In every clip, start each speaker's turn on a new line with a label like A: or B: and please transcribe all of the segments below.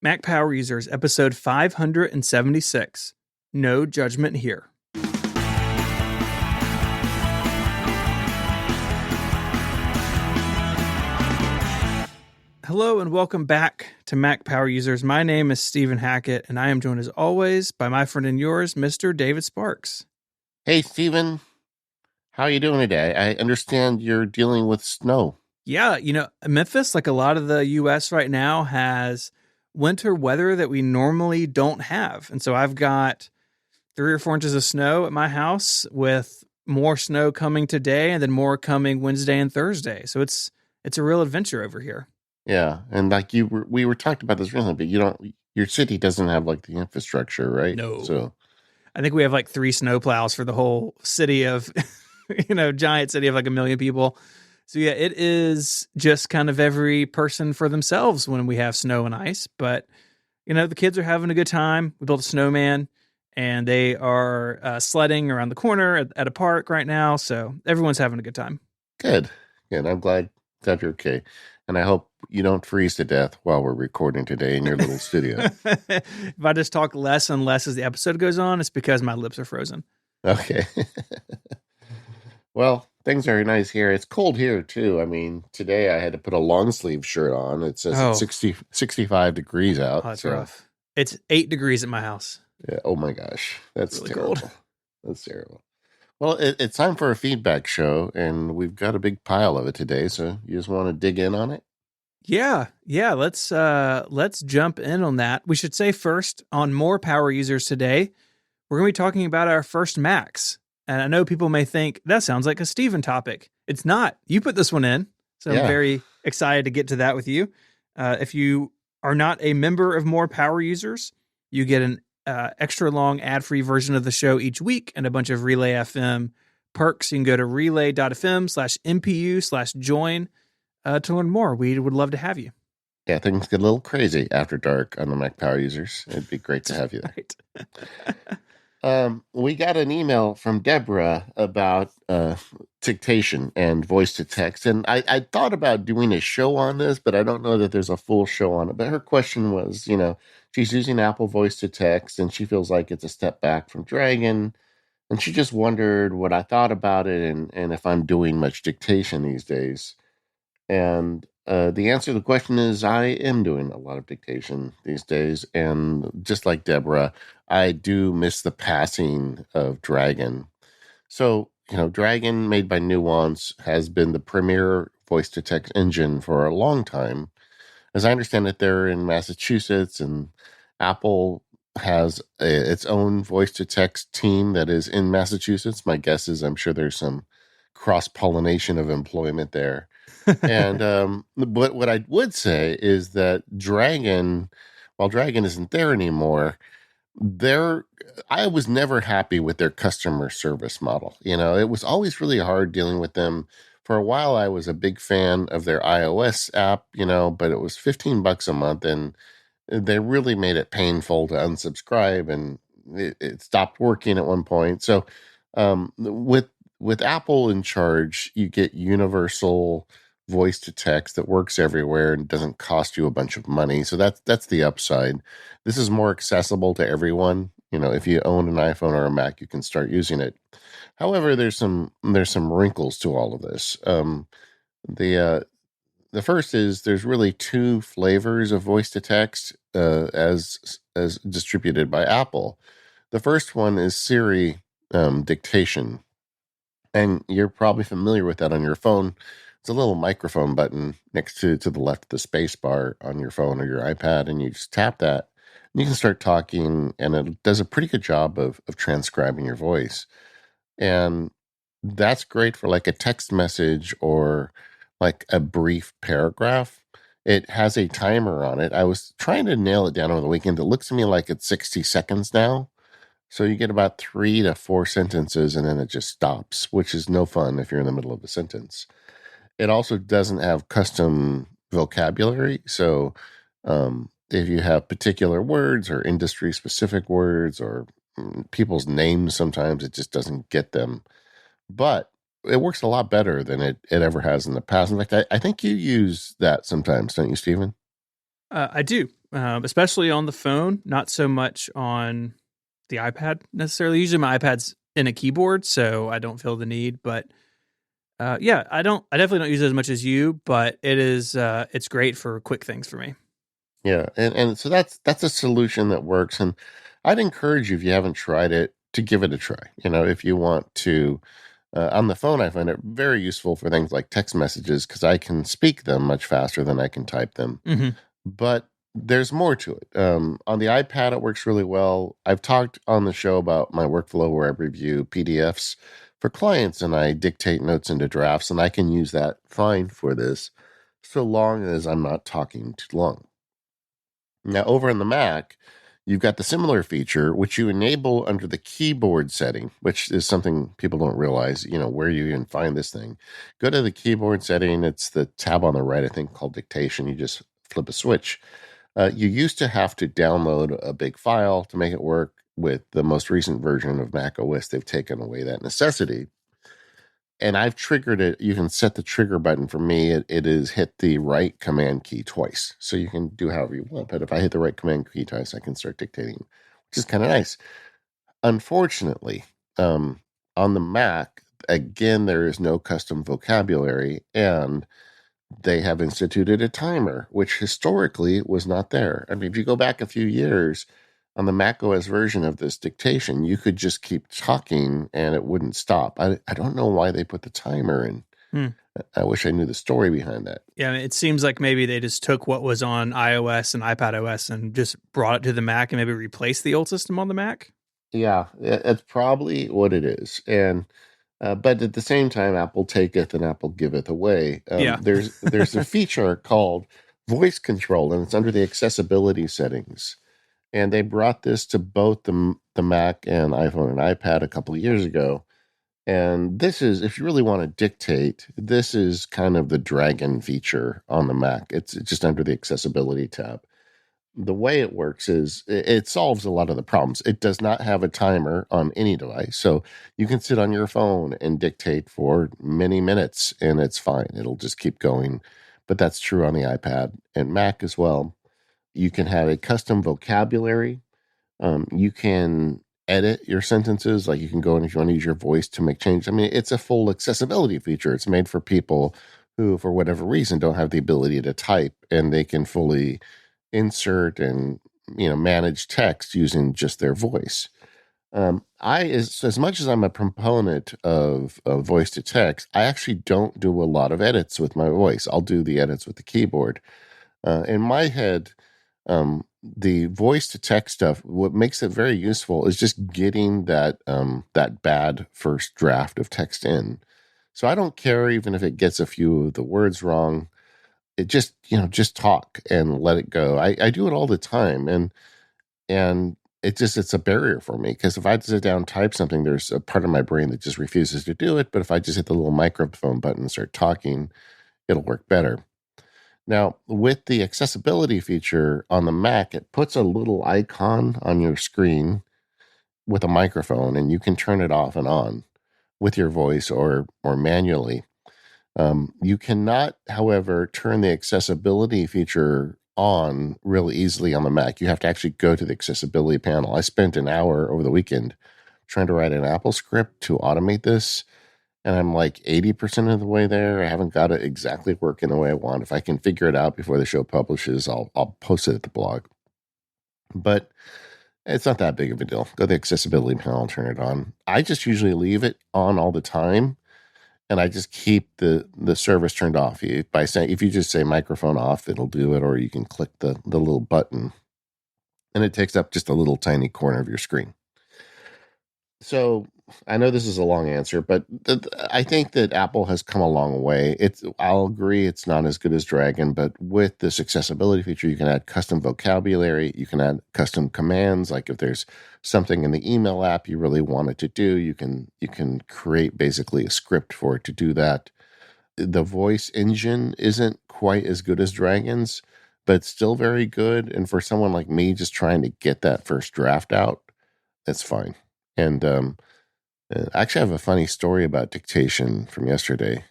A: Mac Power Users, episode 576. No Judgment Here. Hello and welcome back to Mac Power Users. My name is Stephen Hackett, and I am joined as always by my friend and yours, Mr. David Sparks.
B: Hey, Stephen. How are you doing today? I understand you're dealing with snow.
A: Yeah, Memphis, like a lot of the U.S. right now, has winter weather that we normally don't have. And so I've got 3 or 4 inches of snow at my house, with more snow coming today and then more coming Wednesday and Thursday. So it's a real adventure over here.
B: Yeah, and like we were talking about this recently, but your city doesn't have like the infrastructure, right?
A: No.
B: So
A: I think we have like 3 snow plows for the whole city of, giant city of like 1 million people. So yeah, it is just kind of every person for themselves when we have snow and ice. But, the kids are having a good time. We built a snowman, and they are sledding around the corner at a park right now. So everyone's having a good time.
B: Good. I'm glad that you're okay. And I hope you don't freeze to death while we're recording today in your little studio.
A: If I just talk less and less as the episode goes on, it's because my lips are frozen.
B: Okay. Well, things are nice here. It's cold here, too. I mean, today I had to put a long sleeve shirt on. It says it's 65 degrees out.
A: Oh, that's rough. It's 8 degrees at my house.
B: Yeah. Oh, my gosh. That's
A: really
B: terrible. Cold. That's terrible. Well, it's time for a feedback show, and we've got a big pile of it today. So you just want to dig in on it?
A: Yeah. Let's jump in on that. We should say first, on More Power Users today, we're going to be talking about our first Macs. And I know people may think that sounds like a Stephen topic. It's not. You put this one in, so I'm very excited to get to that with you. If you are not a member of More Power Users, you get an extra long ad-free version of the show each week and a bunch of Relay FM perks. You can go to relay.fm/MPU/join to learn more. We would love to have you.
B: Yeah, things get a little crazy after dark on the Mac Power Users. It'd be great to have you there.
A: Right.
B: We got an email from Deborah about dictation and voice to text. And I thought about doing a show on this, but I don't know that there's a full show on it. But her question was, she's using Apple voice to text, and she feels like it's a step back from Dragon. And she just wondered what I thought about it and if I'm doing much dictation these days. And the answer to the question is I am doing a lot of dictation these days. And just like Deborah, I do miss the passing of Dragon. So, Dragon, made by Nuance, has been the premier voice-to-text engine for a long time. As I understand it, they're in Massachusetts, and Apple has its own voice-to-text team that is in Massachusetts. My guess is I'm sure there's some cross-pollination of employment there. And what I would say is that while Dragon isn't there anymore, I was never happy with their customer service model. It was always really hard dealing with them. For a while, I was a big fan of their iOS app, but it was $15 a month, and they really made it painful to unsubscribe, and it stopped working at one point. So with Apple in charge, you get universal voice to text that works everywhere and doesn't cost you a bunch of money. So that's the upside. This is more accessible to everyone. If you own an iPhone or a Mac, you can start using it. However, there's some wrinkles to all of this. The first is there's really 2 flavors of voice to text as distributed by Apple. The first one is Siri dictation, and you're probably familiar with that on your phone. It's a little microphone button next to the left of the space bar on your phone or your iPad, and you just tap that, and you can start talking, and it does a pretty good job of transcribing your voice. And that's great for like a text message or like a brief paragraph. It has a timer on it. I was trying to nail it down over the weekend. It looks to me like it's 60 seconds now. So you get about 3 to 4 sentences, and then it just stops, which is no fun if you're in the middle of a sentence. It also doesn't have custom vocabulary. So if you have particular words or industry-specific words or people's names, sometimes it just doesn't get them. But it works a lot better than it ever has in the past. In fact, I think you use that sometimes, don't you, Stephen?
A: I do. especially on the phone, not so much on the iPad necessarily. Usually my iPad's in a keyboard, so I don't feel the need. But yeah, I don't. I definitely don't use it as much as you, but it is. It's great for quick things for me.
B: Yeah, and so that's a solution that works, and I'd encourage you if you haven't tried it to give it a try. If you want to, on the phone, I find it very useful for things like text messages because I can speak them much faster than I can type them.
A: Mm-hmm.
B: But there's more to it. On the iPad, it works really well. I've talked on the show about my workflow where I review PDFs for clients and I dictate notes into drafts, and I can use that fine for this, so long as I'm not talking too long. Now, over in the Mac, you've got the similar feature, which you enable under the keyboard setting, which is something people don't realize, where you even find this thing. Go to the keyboard setting. It's the tab on the right, I think, called dictation. You just flip a switch. You used to have to download a big file to make it work. With the most recent version of Mac OS, they've taken away that necessity. And I've triggered it. You can set the trigger button. For me, it is hit the right command key twice. So you can do however you want. But if I hit the right command key twice, I can start dictating, which is kind of nice. Unfortunately, on the Mac, again, there is no custom vocabulary. And they have instituted a timer, which historically was not there. I mean, if you go back a few years on the Mac OS version of this dictation, you could just keep talking and it wouldn't stop. I don't know why they put the timer in.
A: Hmm.
B: I wish I knew the story behind that.
A: Yeah, it seems like maybe they just took what was on iOS and iPad OS and just brought it to the Mac and maybe replaced the old system on the Mac.
B: Yeah, that's probably what it is. And but at the same time, Apple taketh and Apple giveth away.
A: Yeah.
B: There's a feature called voice control, and it's under the accessibility settings. And they brought this to both the Mac and iPhone and iPad a couple of years ago. And this is, if you really want to dictate, this is kind of the dragon feature on the Mac. It's just under the accessibility tab. The way it works is it solves a lot of the problems. It does not have a timer on any device. So you can sit on your phone and dictate for many minutes and it's fine. It'll just keep going. But that's true on the iPad and Mac as well. You can have a custom vocabulary. You can edit your sentences. Like you can go in if you want to use your voice to make changes. I mean, it's a full accessibility feature. It's made for people who, for whatever reason, don't have the ability to type, and they can fully insert and manage text using just their voice. As much as I'm a proponent of voice to text, I actually don't do a lot of edits with my voice. I'll do the edits with the keyboard. In my head, the voice to text stuff, what makes it very useful is just getting that bad first draft of text in. So I don't care even if it gets a few of the words wrong. It just talk and let it go. I do it all the time, and it's a barrier for me because if I sit down and type something, there's a part of my brain that just refuses to do it. But if I just hit the little microphone button and start talking, it'll work better. Now, with the accessibility feature on the Mac, it puts a little icon on your screen with a microphone, and you can turn it off and on with your voice or manually. You cannot, however, turn the accessibility feature on really easily on the Mac. You have to actually go to the accessibility panel. I spent an hour over the weekend trying to write an Apple script to automate this, and I'm like 80% of the way there. I haven't got it exactly working the way I want. If I can figure it out before the show publishes, I'll post it at the blog. But it's not that big of a deal. Go to the accessibility panel and turn it on. I just usually leave it on all the time, and I just keep the service turned off. By saying, if you just say microphone off, it'll do it, or you can click the little button, and it takes up just a little tiny corner of your screen. So I know this is a long answer, but I think that Apple has come a long way. I'll agree it's not as good as Dragon, but with this accessibility feature, you can add custom vocabulary. You can add custom commands. Like if there's something in the email app you really want it to do, you can create basically a script for it to do that. The voice engine isn't quite as good as Dragon's, but it's still very good. And for someone like me just trying to get that first draft out, that's fine. And I actually have a funny story about dictation from yesterday.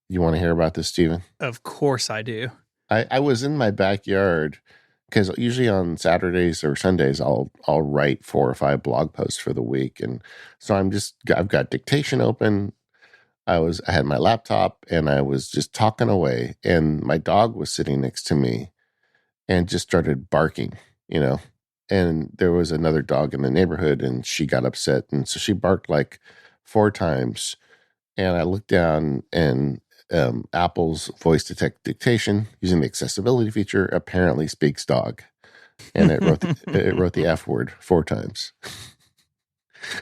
B: You want to hear about this, Stephen?
A: Of course I do.
B: I was in my backyard because usually on Saturdays or Sundays I'll write 4 or 5 blog posts for the week, and so I've got dictation open. I had my laptop and I was just talking away, and my dog was sitting next to me and just started barking, you know. And there was another dog in the neighborhood, and she got upset, and so she barked like 4 times. And I looked down, and Apple's voice detect dictation using the accessibility feature apparently speaks dog, and it wrote the F word 4 times.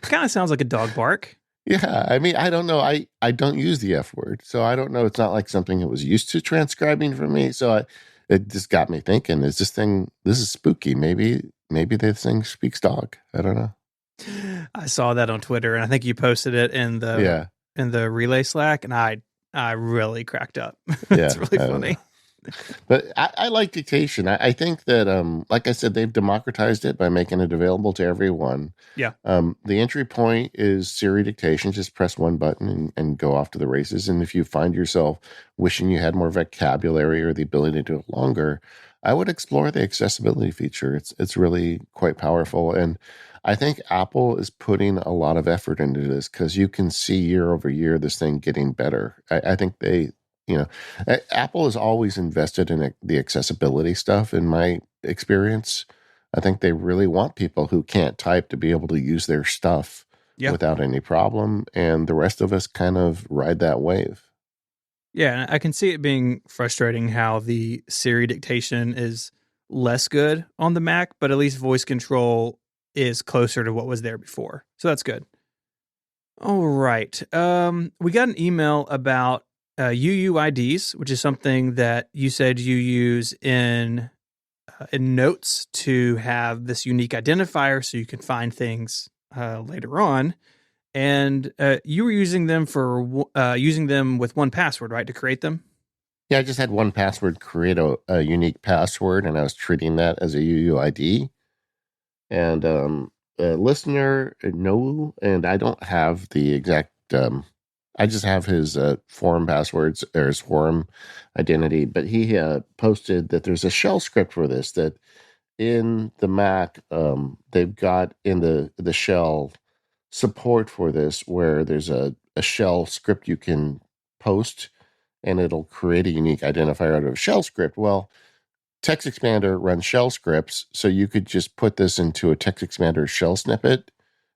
A: Kind of sounds like a dog bark.
B: Yeah, I mean, I don't know. I don't use the F word, so I don't know. It's not like something it was used to transcribing for me. So it just got me thinking: Is this thing? This is spooky. Maybe this thing speaks dog. I don't know.
A: I saw that on Twitter, and I think you posted it in the relay Slack, and I really cracked up. It's
B: Yeah,
A: really funny.
B: but I like dictation. I think that, like I said, they've democratized it by making it available to everyone.
A: Yeah.
B: The entry point is Siri dictation. Just press one button and go off to the races. And if you find yourself wishing you had more vocabulary or the ability to do it longer, I would explore the accessibility feature. It's really quite powerful. And I think Apple is putting a lot of effort into this, because you can see year over year this thing getting better. I think Apple has always invested in the accessibility stuff, in my experience. I think they really want people who can't type to be able to use their stuff without any problem, and the rest of us kind of ride that wave.
A: Yeah, and I can see it being frustrating how the Siri dictation is less good on the Mac, but at least voice control is closer to what was there before. So that's good. All right. We got an email about UUIDs, which is something that you said you use in Notes to have this unique identifier so you can find things later on. And you were using them with 1Password, right, to create them?
B: Yeah, I just had 1Password create a unique password, and I was treating that as a UUID. And listener, no, and I don't have the exact, I just have his forum passwords or his forum identity, but he posted that there's a shell script for this, that in the Mac, they've got in the shell support for this, where there's a shell script you can post, and it'll create a unique identifier out of a shell script. Well, TextExpander runs shell scripts, so you could just put this into a TextExpander shell snippet,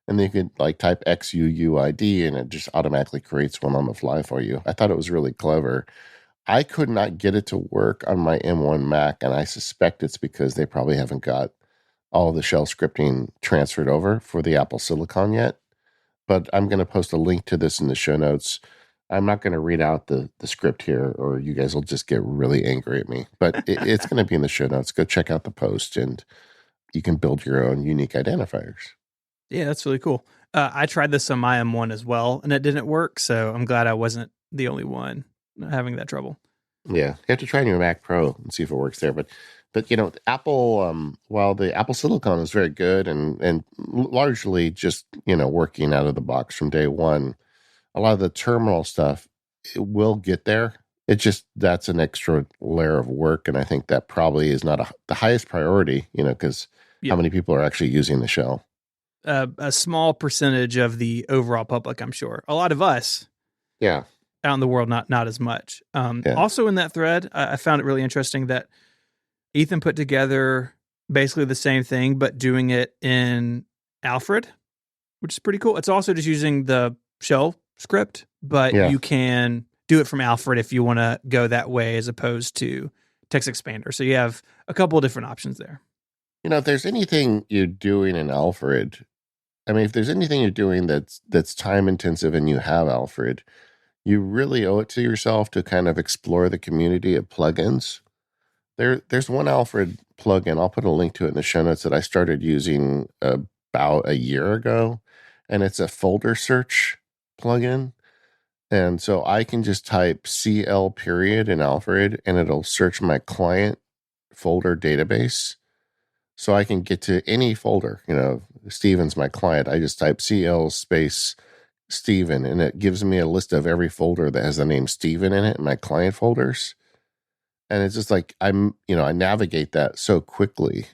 B: and then you could like type XUUID, and it just automatically creates one on the fly for you. I thought it was really clever. I could not get it to work on my M1 Mac, and I suspect it's because they probably haven't got all the shell scripting transferred over for the Apple Silicon yet. But I'm going to post a link to this in the show notes. I'm not going to read out the script here, or you guys will just get really angry at me. But it's going to be in the show notes. Go check out the post, and you can build your own unique identifiers.
A: Yeah, that's really cool. I tried this on my M1 as well, and it didn't work. So I'm glad I wasn't the only one having that trouble.
B: Yeah, you have to try on your Mac Pro and see if it works there. But Apple, while the Apple Silicon is very good and largely just working out of the box from day one, a lot of the terminal stuff, it will get there. That's an extra layer of work, and I think that probably is not the highest priority, because how many people are actually using the shell?
A: A small percentage of the overall public, I'm sure. A lot of us,
B: out
A: in the world, not as much. Also in that thread, I found it really interesting that Ethan put together basically the same thing, but doing it in Alfred, which is pretty cool. It's also just using the shell script, but you can do it from Alfred if you want to go that way, as opposed to TextExpander. So you have a couple of different options there.
B: If there's anything you're doing in Alfred, if there's anything you're doing that's time intensive and you have Alfred, you really owe it to yourself to kind of explore the community of plugins. There's one Alfred plugin, I'll put a link to it in the show notes, that I started using about a year ago, and it's a folder search plugin. And so I can just type CL period in Alfred, and it'll search my client folder database. So I can get to any folder. Steven's my client. I just type CL space Steven, and it gives me a list of every folder that has the name Steven in it in my client folders. And it's just like I navigate that so quickly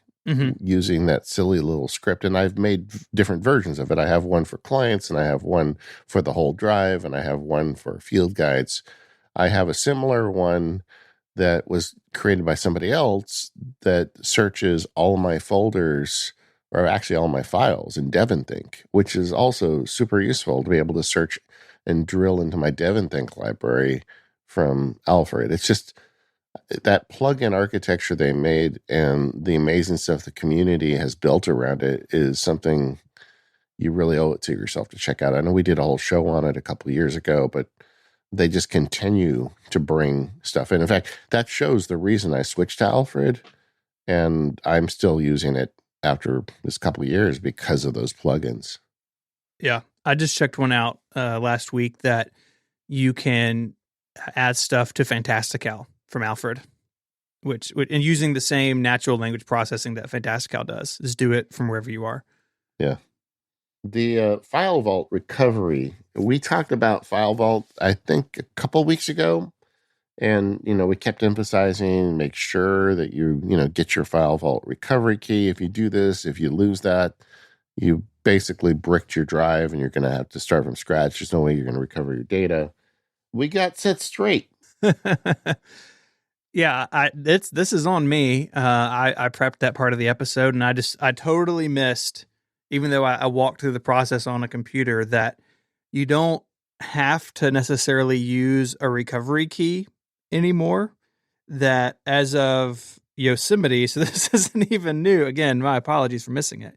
B: using that silly little script. And I've made different versions of it. I have one for clients, and I have one for the whole drive, and I have one for field guides. I have a similar one that was created by somebody else that searches all my folders, or actually all my files in DevonThink, which is also super useful to be able to search and drill into my DevonThink library from Alfred. It's just that plugin architecture they made and the amazing stuff the community has built around it is something you really owe it to yourself to check out. I know we did a whole show on it a couple of years ago, but they just continue to bring stuff in. In fact, that shows the reason I switched to Alfred, and I'm still using it after this couple of years because of those plugins.
A: Yeah. I just checked one out last week that you can add stuff to Fantastical from Alfred, which and using the same natural language processing that Fantastical does. Just do it from wherever you are.
B: Yeah. The FileVault recovery. We talked about FileVault, I think, a couple weeks ago. And, we kept emphasizing, make sure that you get your FileVault recovery key. If you do this, if you lose that, you basically bricked your drive and you're going to have to start from scratch. There's no way you're going to recover your data. We got set straight.
A: Yeah, this is on me. I prepped that part of the episode, and I totally missed, even though I walked through the process on a computer, that you don't have to necessarily use a recovery key anymore. That as of Yosemite, so this isn't even new. Again, my apologies for missing it.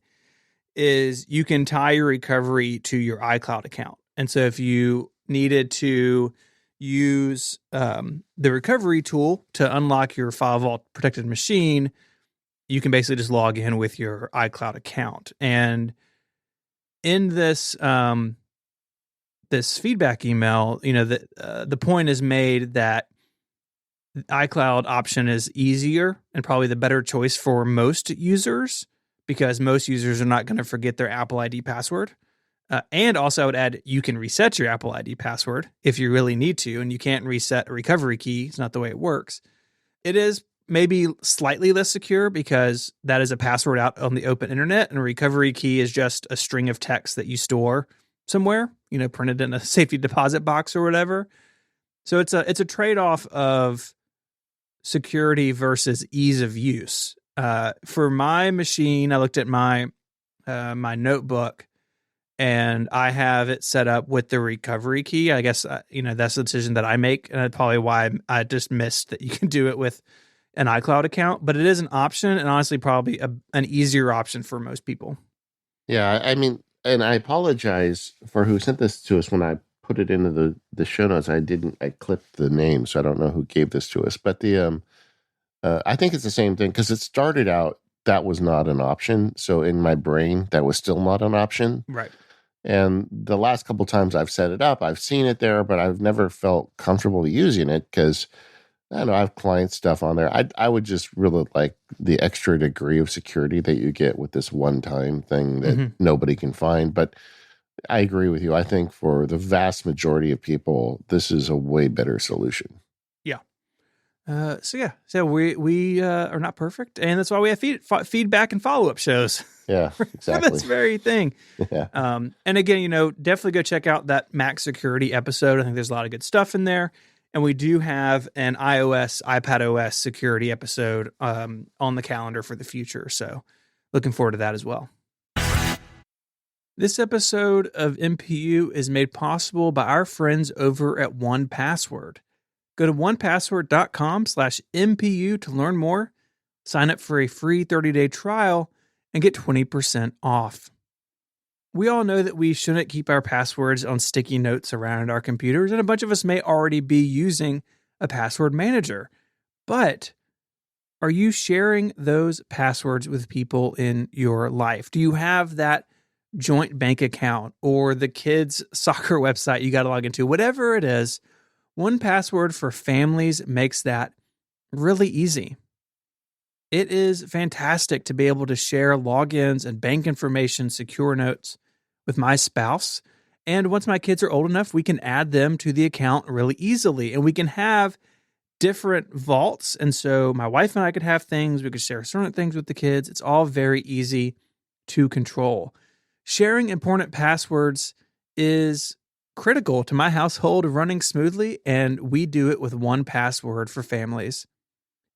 A: Is you can tie your recovery to your iCloud account, and so if you needed to use the recovery tool to unlock your FileVault protected machine, you can basically just log in with your iCloud account. And in this this feedback email, the point is made that the iCloud option is easier and probably the better choice for most users, because most users are not going to forget their Apple ID password. And also I would add, you can reset your Apple ID password if you really need to, and you can't reset a recovery key. It's not the way it works. It is maybe slightly less secure because that is a password out on the open internet, and a recovery key is just a string of text that you store somewhere, printed in a safety deposit box or whatever. So it's a trade-off of security versus ease of use. For my machine, I looked at my notebook, and I have it set up with the recovery key. I guess, that's the decision that I make, and that's probably why I just missed that you can do it with an iCloud account. But it is an option, and honestly, probably an easier option for most people.
B: Yeah, I mean, and I apologize for who sent this to us. When I put it into the show notes, I clipped the name, so I don't know who gave this to us. But I think it's the same thing, because it started out that was not an option. So in my brain, that was still not an option.
A: Right.
B: And the last couple times I've set it up, I've seen it there, but I've never felt comfortable using it because, I don't know, I have client stuff on there. I would just really like the extra degree of security that you get with this one-time thing that nobody can find. But I agree with you. I think for the vast majority of people, this is a way better solution.
A: Yeah. So we are not perfect, and that's why we have feedback and follow-up shows.
B: Yeah, exactly.
A: For this very thing.
B: Yeah.
A: And again, definitely go check out that Mac security episode. I think there's a lot of good stuff in there. And we do have an iOS, iPadOS security episode on the calendar for the future. So looking forward to that as well. This episode of MPU is made possible by our friends over at 1Password. Go to 1password.com/MPU to learn more, sign up for a free 30-day trial, and get 20% off. We all know that we shouldn't keep our passwords on sticky notes around our computers, and a bunch of us may already be using a password manager. But are you sharing those passwords with people in your life? Do you have that joint bank account or the kids' soccer website you got to log into? Whatever it is, 1Password for families makes that really easy. It is fantastic to be able to share logins and bank information, secure notes with my spouse. And once my kids are old enough, we can add them to the account really easily. And we can have different vaults. And so my wife and I could have things, we could share certain things with the kids. It's all very easy to control. Sharing important passwords is critical to my household running smoothly, and we do it with 1Password for families.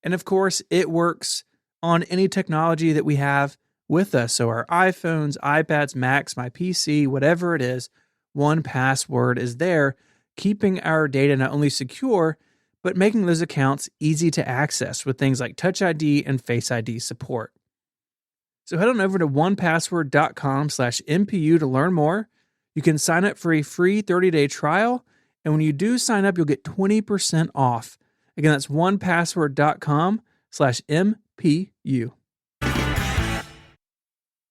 A: And of course, it works on any technology that we have with us. So our iPhones, iPads, Macs, my PC, whatever it is, 1Password is there, keeping our data not only secure, but making those accounts easy to access with things like Touch ID and Face ID support. So head on over to onepassword.com/MPU to learn more. You can sign up for a free 30-day trial. And when you do sign up, you'll get 20% off. Again, that's onepassword.com/MPU.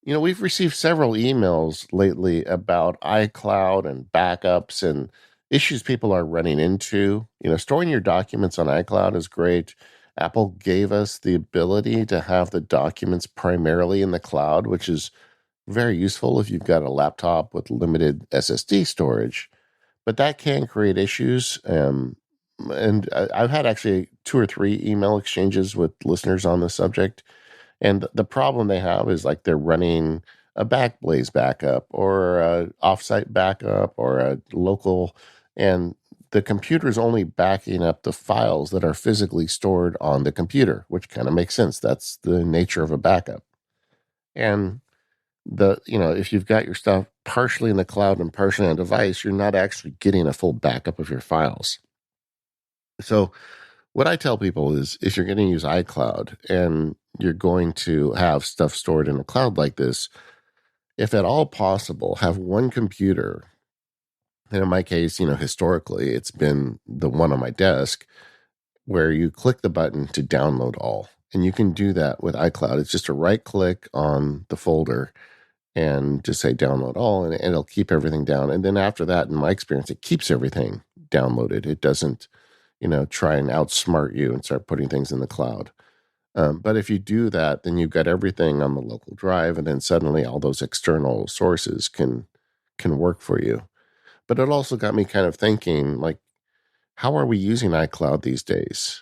B: We've received several emails lately about iCloud and backups and issues people are running into. Storing your documents on iCloud is great. Apple gave us the ability to have the documents primarily in the cloud, which is very useful if you've got a laptop with limited SSD storage. But that can create issues. And I've had actually 2 or 3 email exchanges with listeners on the subject. And the problem they have is like they're running a Backblaze backup or a offsite backup or a local, and the computer is only backing up the files that are physically stored on the computer, which kind of makes sense. That's the nature of a backup. And if you've got your stuff partially in the cloud and partially on a device, you're not actually getting a full backup of your files. So what I tell people is if you're going to use iCloud and you're going to have stuff stored in a cloud like this, if at all possible, have one computer. And in my case, historically, it's been the one on my desk where you click the button to download all. And you can do that with iCloud. It's just a right click on the folder and just say download all, and it'll keep everything down. And then after that, in my experience, it keeps everything downloaded. It doesn't, try and outsmart you and start putting things in the cloud. But if you do that, then you've got everything on the local drive, and then suddenly all those external sources can work for you. But it also got me kind of thinking, like, how are we using iCloud these days?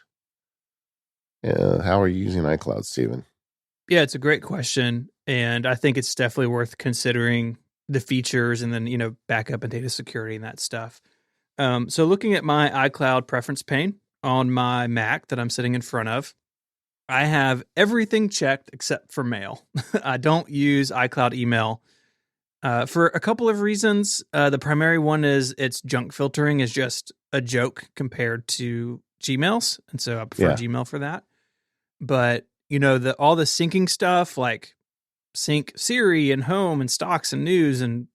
B: How are you using iCloud, Stephen?
A: Yeah, it's a great question. And I think it's definitely worth considering the features and then, backup and data security and that stuff. So looking at my iCloud preference pane on my Mac that I'm sitting in front of, I have everything checked except for mail. I don't use iCloud email for a couple of reasons. The primary one is its junk filtering is just a joke compared to Gmail's. And so I prefer Gmail for that. But, all the syncing stuff like sync Siri and home and stocks and news and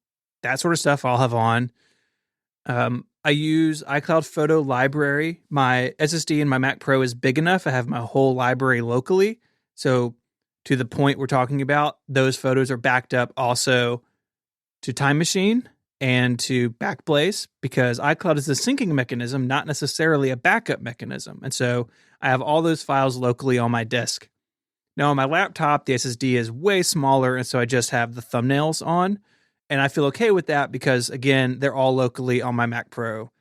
A: that sort of stuff I'll have on. I use iCloud Photo Library. My SSD in my Mac Pro is big enough. I have my whole library locally. So to the point we're talking about, those photos are backed up also to Time Machine and to Backblaze because iCloud is a syncing mechanism, not necessarily a backup mechanism. And so I have all those files locally on my disk. Now on my laptop, the SSD is way smaller, and so I just have the thumbnails on. And I feel okay with that because, again, they're all locally on my Mac Pro,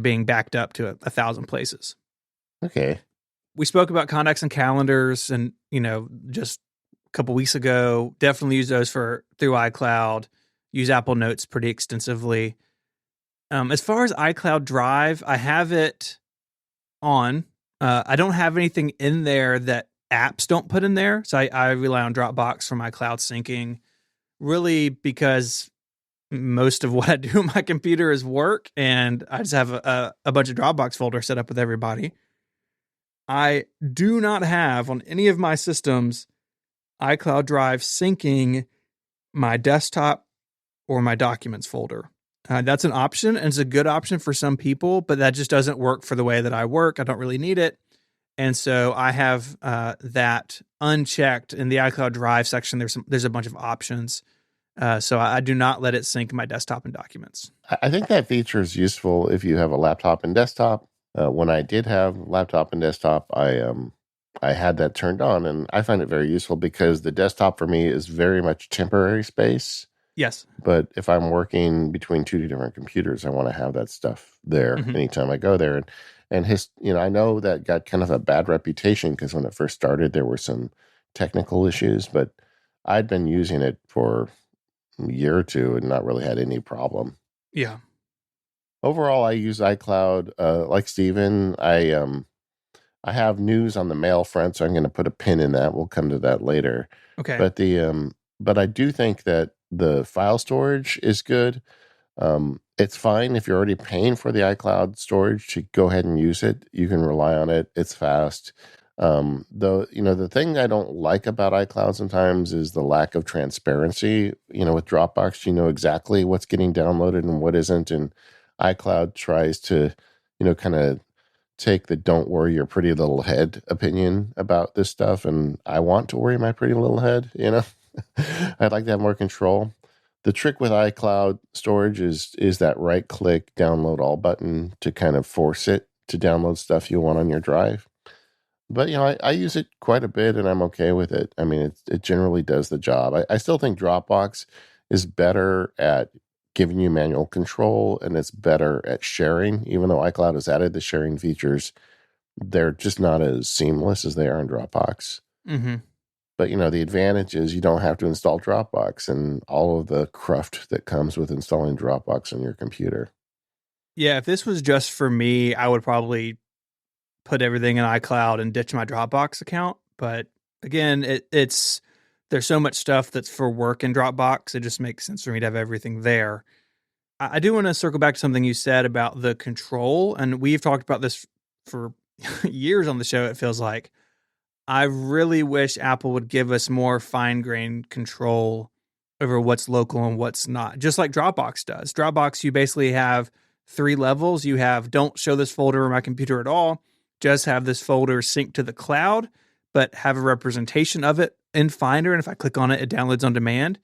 A: being backed up to 1,000 places.
B: Okay.
A: We spoke about contacts and calendars and, just a couple weeks ago, definitely use those through iCloud, use Apple Notes pretty extensively. As far as iCloud Drive, I have it on. I don't have anything in there that apps don't put in there. So I rely on Dropbox for my cloud syncing. Really, because most of what I do on my computer is work, and I just have a bunch of Dropbox folders set up with everybody. I do not have on any of my systems iCloud Drive syncing my desktop or my documents folder. That's an option, and it's a good option for some people, but that just doesn't work for the way that I work. I don't really need it. And so I have that unchecked in the iCloud Drive section. There's a bunch of options. So I do not let it sync my desktop and documents.
B: I think that feature is useful if you have a laptop and desktop. When I did have laptop and desktop, I had that turned on, and I find it very useful because the desktop for me is very much temporary space.
A: Yes.
B: But if I'm working between 2 different computers, I want to have that stuff there anytime I go there. And I know that got kind of a bad reputation because when it first started, there were some technical issues, but I'd been using it for a year or two and not really had any problem.
A: Yeah.
B: Overall, I use iCloud. Like Steven, I have news on the mail front, so I'm going to put a pin in that. We'll come to that later.
A: Okay.
B: But I do think that the file storage is good. It's fine if you're already paying for the iCloud storage to go ahead and use it. You can rely on it. It's fast. Though, the thing I don't like about iCloud sometimes is the lack of transparency. With Dropbox, you know exactly what's getting downloaded and what isn't. And iCloud tries to, kind of take the don't worry your pretty little head opinion about this stuff. And I want to worry my pretty little head. I'd like to have more control. The trick with iCloud storage is that right click download all button to kind of force it to download stuff you want on your drive. But I use it quite a bit and I'm okay with it. I mean, it generally does the job. I still think Dropbox is better at giving you manual control and it's better at sharing. Even though iCloud has added the sharing features, they're just not as seamless as they are in Dropbox.
A: Mm-hmm.
B: But the advantage is you don't have to install Dropbox and all of the cruft that comes with installing Dropbox on your computer.
A: Yeah, if this was just for me, I would probably put everything in iCloud and ditch my Dropbox account. But again, it's there's so much stuff that's for work in Dropbox. It just makes sense for me to have everything there. I do want to circle back to something you said about the control, and we've talked about this for years on the show. It feels like I really wish Apple would give us more fine-grained control over what's local and what's not, just like Dropbox does. Dropbox, you basically have 3 levels. You have don't show this folder on my computer at all, just have this folder synced to the cloud, but have a representation of it in Finder. And if I click on it, it downloads on demand.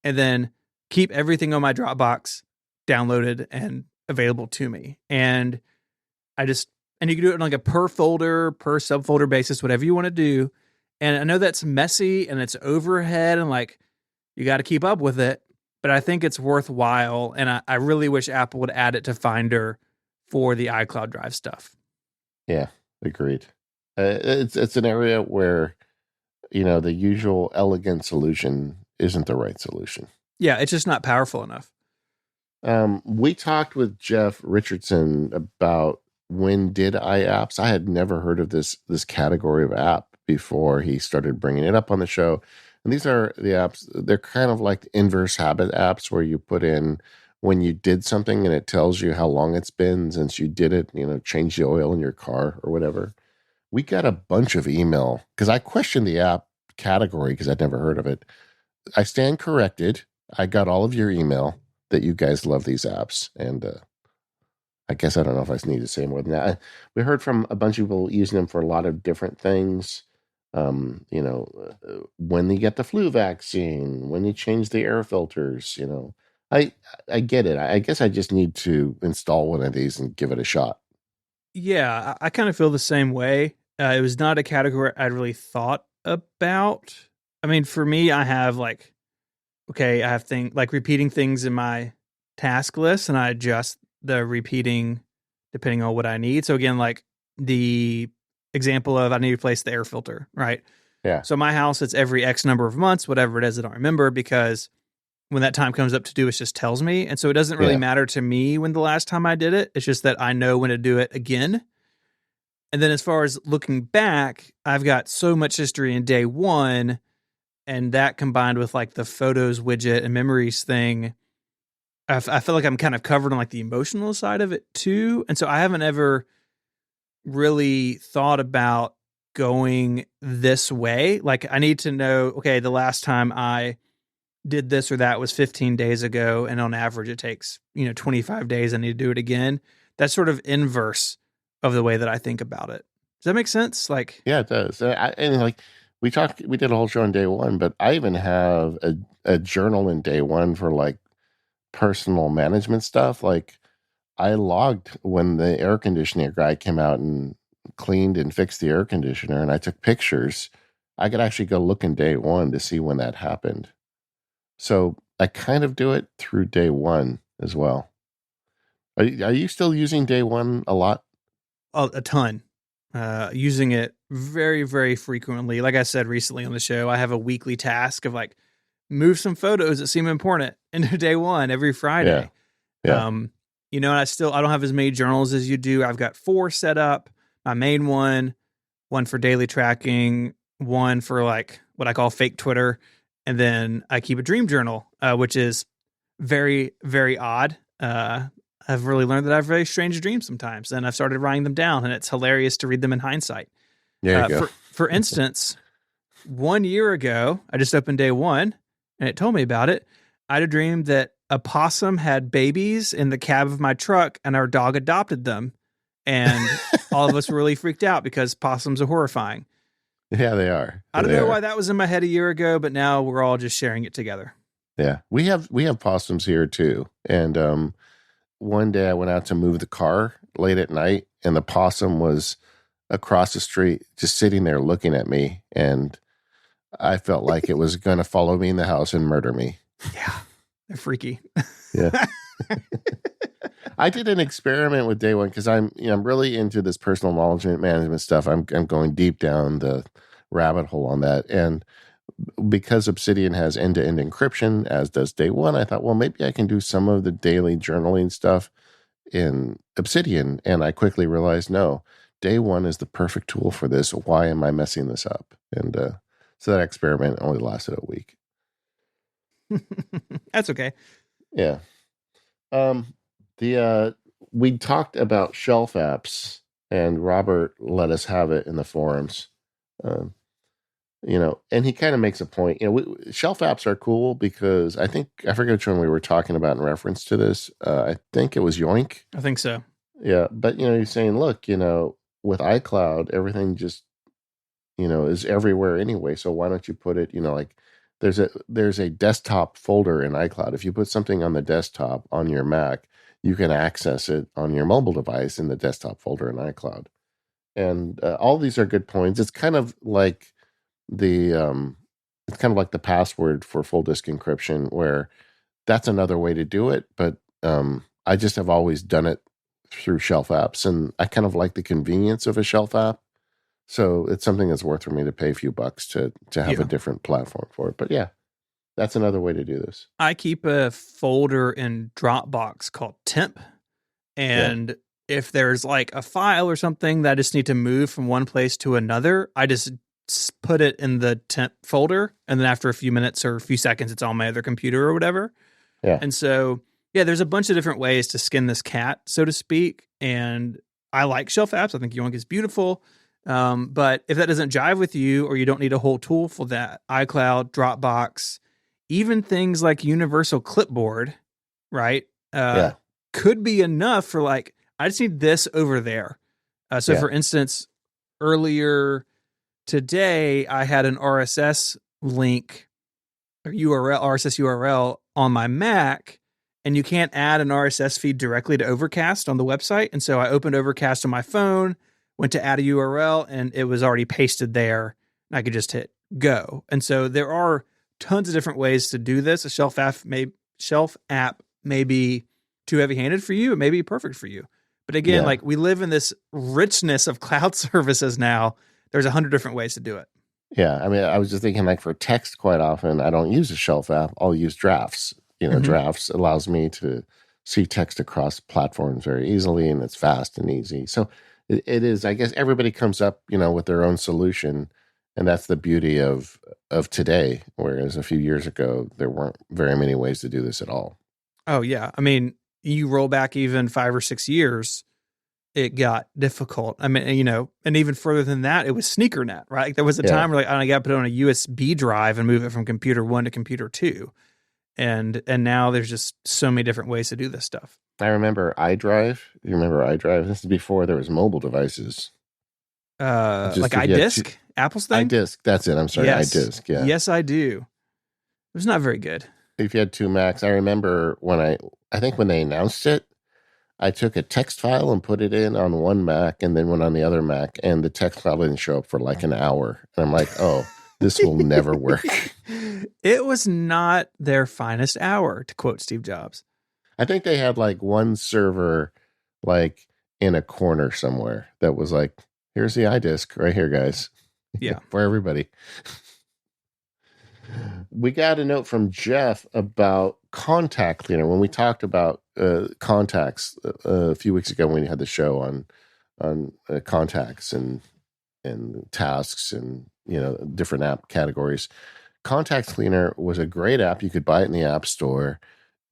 A: And then keep everything on my Dropbox downloaded and available to me. And you can do it on like a per folder, per subfolder basis, whatever you want to do. And I know that's messy and it's overhead and like you got to keep up with it, but I think it's worthwhile. And I really wish Apple would add it to Finder for the iCloud Drive stuff.
B: Yeah, agreed. It's an area where, the usual elegant solution isn't the right solution.
A: Yeah, it's just not powerful enough.
B: We talked with Jeff Richardson about when did iApps. I had never heard of this category of app before he started bringing it up on the show. And these are the apps. They're kind of like inverse habit apps where you put in when you did something and it tells you how long it's been since you did it, change the oil in your car or whatever. We got a bunch of email because I questioned the app category because I'd never heard of it. I stand corrected. I got all of your email that you guys love these apps. And I guess I don't know if I need to say more than that. We heard from a bunch of people using them for a lot of different things. When you get the flu vaccine, when you change the air filters, I get it. I guess I just need to install one of these and give it a shot.
A: Yeah, I kind of feel the same way. It was not a category I really thought about. I mean, for me, I have I have things like repeating things in my task list and I adjust the repeating depending on what I need. So again, like the example of I need to replace the air filter, right?
B: Yeah.
A: So my house, it's every X number of months, whatever it is, I don't remember because when that time comes up to do, it just tells me. And so it doesn't really matter to me when the last time I did it. It's just that I know when to do it again. And then as far as looking back, I've got so much history in day one. And that combined with like the photos widget and memories thing, I feel like I'm kind of covered on like the emotional side of it too. And so I haven't ever really thought about going this way. Like I need to know, okay, the last time I did this or that was 15 days ago. And on average, it takes, 25 days. I need to do it again. That's sort of inverse of the way that I think about it. Does that make sense? Like,
B: yeah, it does. We did a whole show on day one, but I even have a journal in day one for like personal management stuff. Like I logged when the air conditioner guy came out and cleaned and fixed the air conditioner and I took pictures. I could actually go look in day one to see when that happened. So I kind of do it through day one as well. Are you still using day one a lot?
A: a ton, using it very, very frequently. Like I said recently on the show, I have a weekly task of like move some photos that seem important into day one every
B: Yeah.
A: Friday.
B: Yeah.
A: And I don't have as many journals as you do. I've got 4 set up. My main one for daily tracking, one for like what I call fake Twitter, and then I keep a dream journal, which is very, very odd. I've really learned that I have very strange dreams sometimes, and I've started writing them down, and it's hilarious to read them in hindsight.
B: There you go.
A: For instance, 1 year ago, I just opened day one, and it told me about it. I had a dream that a possum had babies in the cab of my truck, and our dog adopted them. And all of us were really freaked out because possums are horrifying.
B: Yeah, they are.
A: I don't know why that was in my head a year ago, but now we're all just sharing it together.
B: Yeah, we have possums here too. And one day I went out to move the car late at night, and the possum was across the street, just sitting there looking at me, and I felt like it was going to follow me in the house and murder me.
A: Yeah, they're freaky.
B: Yeah. I did an experiment with day one because I'm really into this personal knowledge management stuff. I'm going deep down the rabbit hole on that, and because Obsidian has end-to-end encryption, as does day one, I thought, well, maybe I can do some of the daily journaling stuff in Obsidian, and I quickly realized, no, day one is the perfect tool for this. Why am I messing this up? And so that experiment only lasted a week.
A: That's okay.
B: Yeah. We talked about shelf apps, and Robert let us have it in the forums. And he kind of makes a point. Shelf apps are cool because I forget which one we were talking about in reference to this. I think it was Yoink.
A: I think so.
B: Yeah, but you're saying, look, with iCloud, everything just is everywhere anyway. So why don't you put it? Like there's a desktop folder in iCloud. If you put something on the desktop on your Mac, you can access it on your mobile device in the desktop folder in iCloud. And all these are good points. It's kind of like the password for full disk encryption, where that's another way to do it. But I just have always done it through shelf apps, and I kind of like the convenience of a shelf app. So it's something that's worth for me to pay a few bucks to have a different platform for it. But yeah, that's another way to do this.
A: I keep a folder in Dropbox called temp. And if there's like a file or something that I just need to move from one place to another, I just put it in the temp folder. And then after a few minutes or a few seconds, it's on my other computer or whatever.
B: Yeah.
A: And so, there's a bunch of different ways to skin this cat, so to speak. And I like shelf apps. I think Yoink is beautiful. But if that doesn't jive with you, or you don't need a whole tool for that, iCloud, Dropbox, even things like Universal Clipboard, right? Could be enough for like, I just need this over there. For instance, earlier today, I had an RSS link or RSS URL on my Mac, and you can't add an RSS feed directly to Overcast on the website. And so I opened Overcast on my phone, went to add a URL, and it was already pasted there. And I could just hit go. And so there are tons of different ways to do this. A shelf app may be too heavy-handed for you. It may be perfect for you. But again, like we live in this richness of cloud services now. There's 100 different ways to do it.
B: Yeah. I mean, I was just thinking, like, for text, quite often, I don't use a shelf app. I'll use Drafts. Drafts allows me to see text across platforms very easily, and it's fast and easy. So it is, I guess everybody comes up, with their own solution. And that's the beauty of today. Whereas a few years ago, there weren't very many ways to do this at all.
A: Oh, yeah. I mean, you roll back even 5 or 6 years, it got difficult. I mean, and even further than that, it was SneakerNet, right? Like there was a time where I got to put it on a USB drive and move it from computer 1 to computer 2. And now there's just so many different ways to do this stuff.
B: I remember iDrive. You remember iDrive? This is before there was mobile devices.
A: Like iDisk? Apple's thing?
B: iDisk. That's it. I'm sorry.
A: Yes.
B: iDisk. Yeah.
A: Yes, I do. It was not very good.
B: If you had 2 Macs, I remember when I think when they announced it, I took a text file and put it in on one Mac and then went on the other Mac, and the text file didn't show up for like an hour. And I'm like, oh, this will never work.
A: It was not their finest hour, to quote Steve Jobs.
B: I think they had like one server like in a corner somewhere that was like, here's the iDisk right here, guys,
A: Yeah.
B: for everybody. We got a note from Jeff about contact cleaner when we talked about contacts a few weeks ago when we had the show on contacts and tasks and different app categories. Contact Cleaner was a great app. You could buy it in the App Store,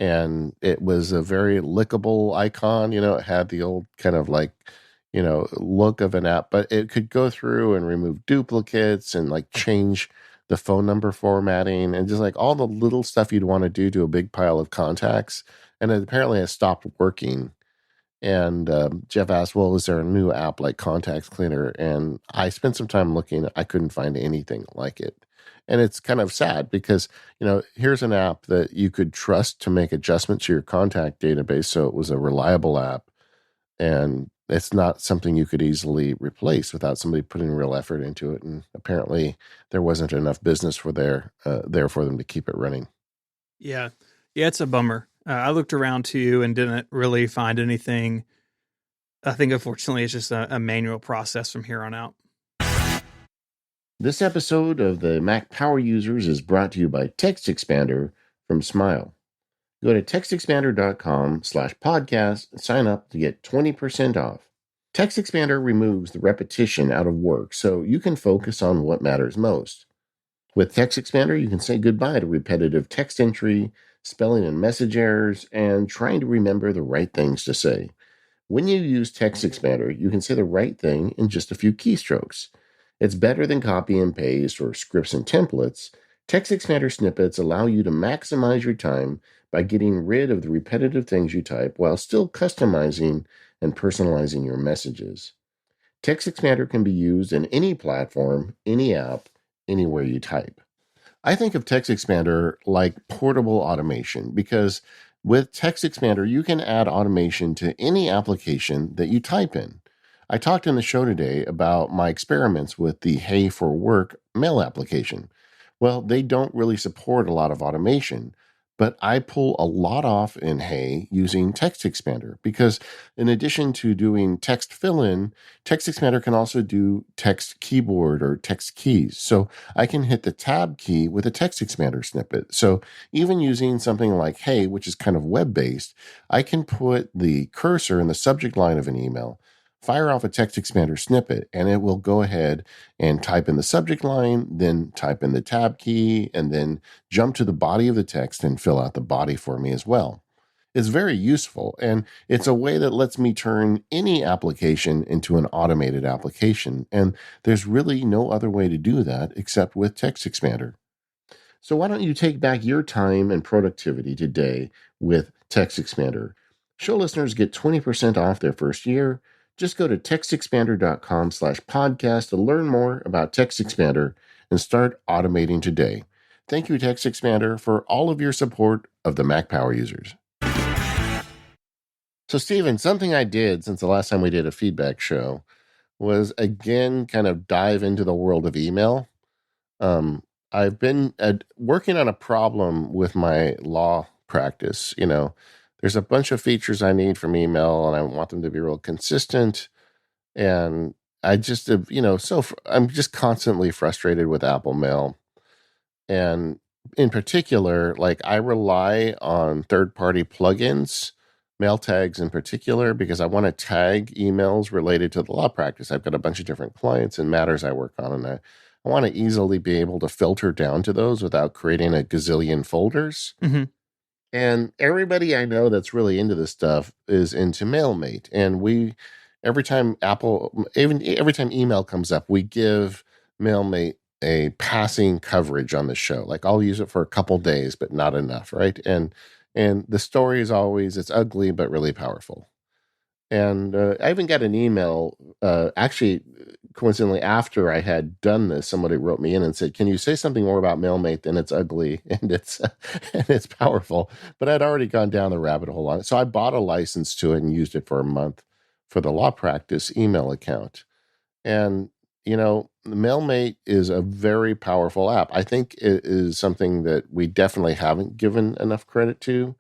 B: and it was a very lickable icon. It had the old kind of like, look of an app, but it could go through and remove duplicates and like change the phone number formatting and just like all the little stuff you'd want to do to a big pile of contacts. And it apparently has stopped working. And Jeff asked, well, is there a new app like Contact Cleaner? And I spent some time looking. I couldn't find anything like it. And it's kind of sad because, here's an app that you could trust to make adjustments to your contact database. So it was a reliable app. And it's not something you could easily replace without somebody putting real effort into it. And apparently there wasn't enough business there for them to keep it running.
A: Yeah. Yeah, it's a bummer. I looked around too and didn't really find anything. I think, unfortunately, it's just a manual process from here on out.
B: This episode of the Mac Power Users is brought to you by Text Expander from Smile. Go to textexpander.com/podcast and sign up to get 20% off. Text Expander removes the repetition out of work so you can focus on what matters most. With Text Expander, you can say goodbye to repetitive text entry, spelling and message errors, and trying to remember the right things to say. When you use Text Expander, you can say the right thing in just a few keystrokes. It's better than copy and paste or scripts and templates. Text Expander snippets allow you to maximize your time by getting rid of the repetitive things you type while still customizing and personalizing your messages. Text Expander can be used in any platform, any app, anywhere you type. I think of Text Expander like portable automation because with Text Expander, you can add automation to any application that you type in. I talked in the show today about my experiments with the Hey for Work mail application. Well, they don't really support a lot of automation, but I pull a lot off in Hey using Text Expander because in addition to doing text fill-in, Text Expander can also do text keyboard or text keys. So I can hit the tab key with a Text Expander snippet. So even using something like Hey, which is kind of web-based, I can put the cursor in the subject line of an email, fire off a Text Expander snippet, and it will go ahead and type in the subject line, then type in the tab key, and then jump to the body of the text and fill out the body for me as well. It's very useful, and it's a way that lets me turn any application into an automated application, and there's really no other way to do that except with Text Expander. So why don't you take back your time and productivity today with Text Expander? Show listeners get 20% off their first year. Just go to textexpander.com/podcast to learn more about Text Expander and start automating today. Thank you, Text Expander, for all of your support of the Mac Power Users. So, Stephen, something I did since the last time we did a feedback show was again kind of dive into the world of email. I've been working on a problem with my law practice. There's a bunch of features I need from email, and I want them to be real consistent. And I just, I'm just constantly frustrated with Apple Mail. And in particular, like I rely on third-party plugins, mail tags in particular, because I want to tag emails related to the law practice. I've got a bunch of different clients and matters I work on, and I want to easily be able to filter down to those without creating a gazillion folders.
A: Mm-hmm.
B: And everybody I know that's really into this stuff is into MailMate. And every time email comes up, we give MailMate a passing coverage on the show. Like I'll use it for a couple days, but not enough, right? And the story is always, it's ugly, but really powerful. And I even got an email, actually, coincidentally, after I had done this, somebody wrote me in and said, "Can you say something more about MailMate than it's ugly and it's powerful?" But I'd already gone down the rabbit hole on it, so I bought a license to it and used it for a month for the law practice email account. And MailMate is a very powerful app. I think it is something that we definitely haven't given enough credit to.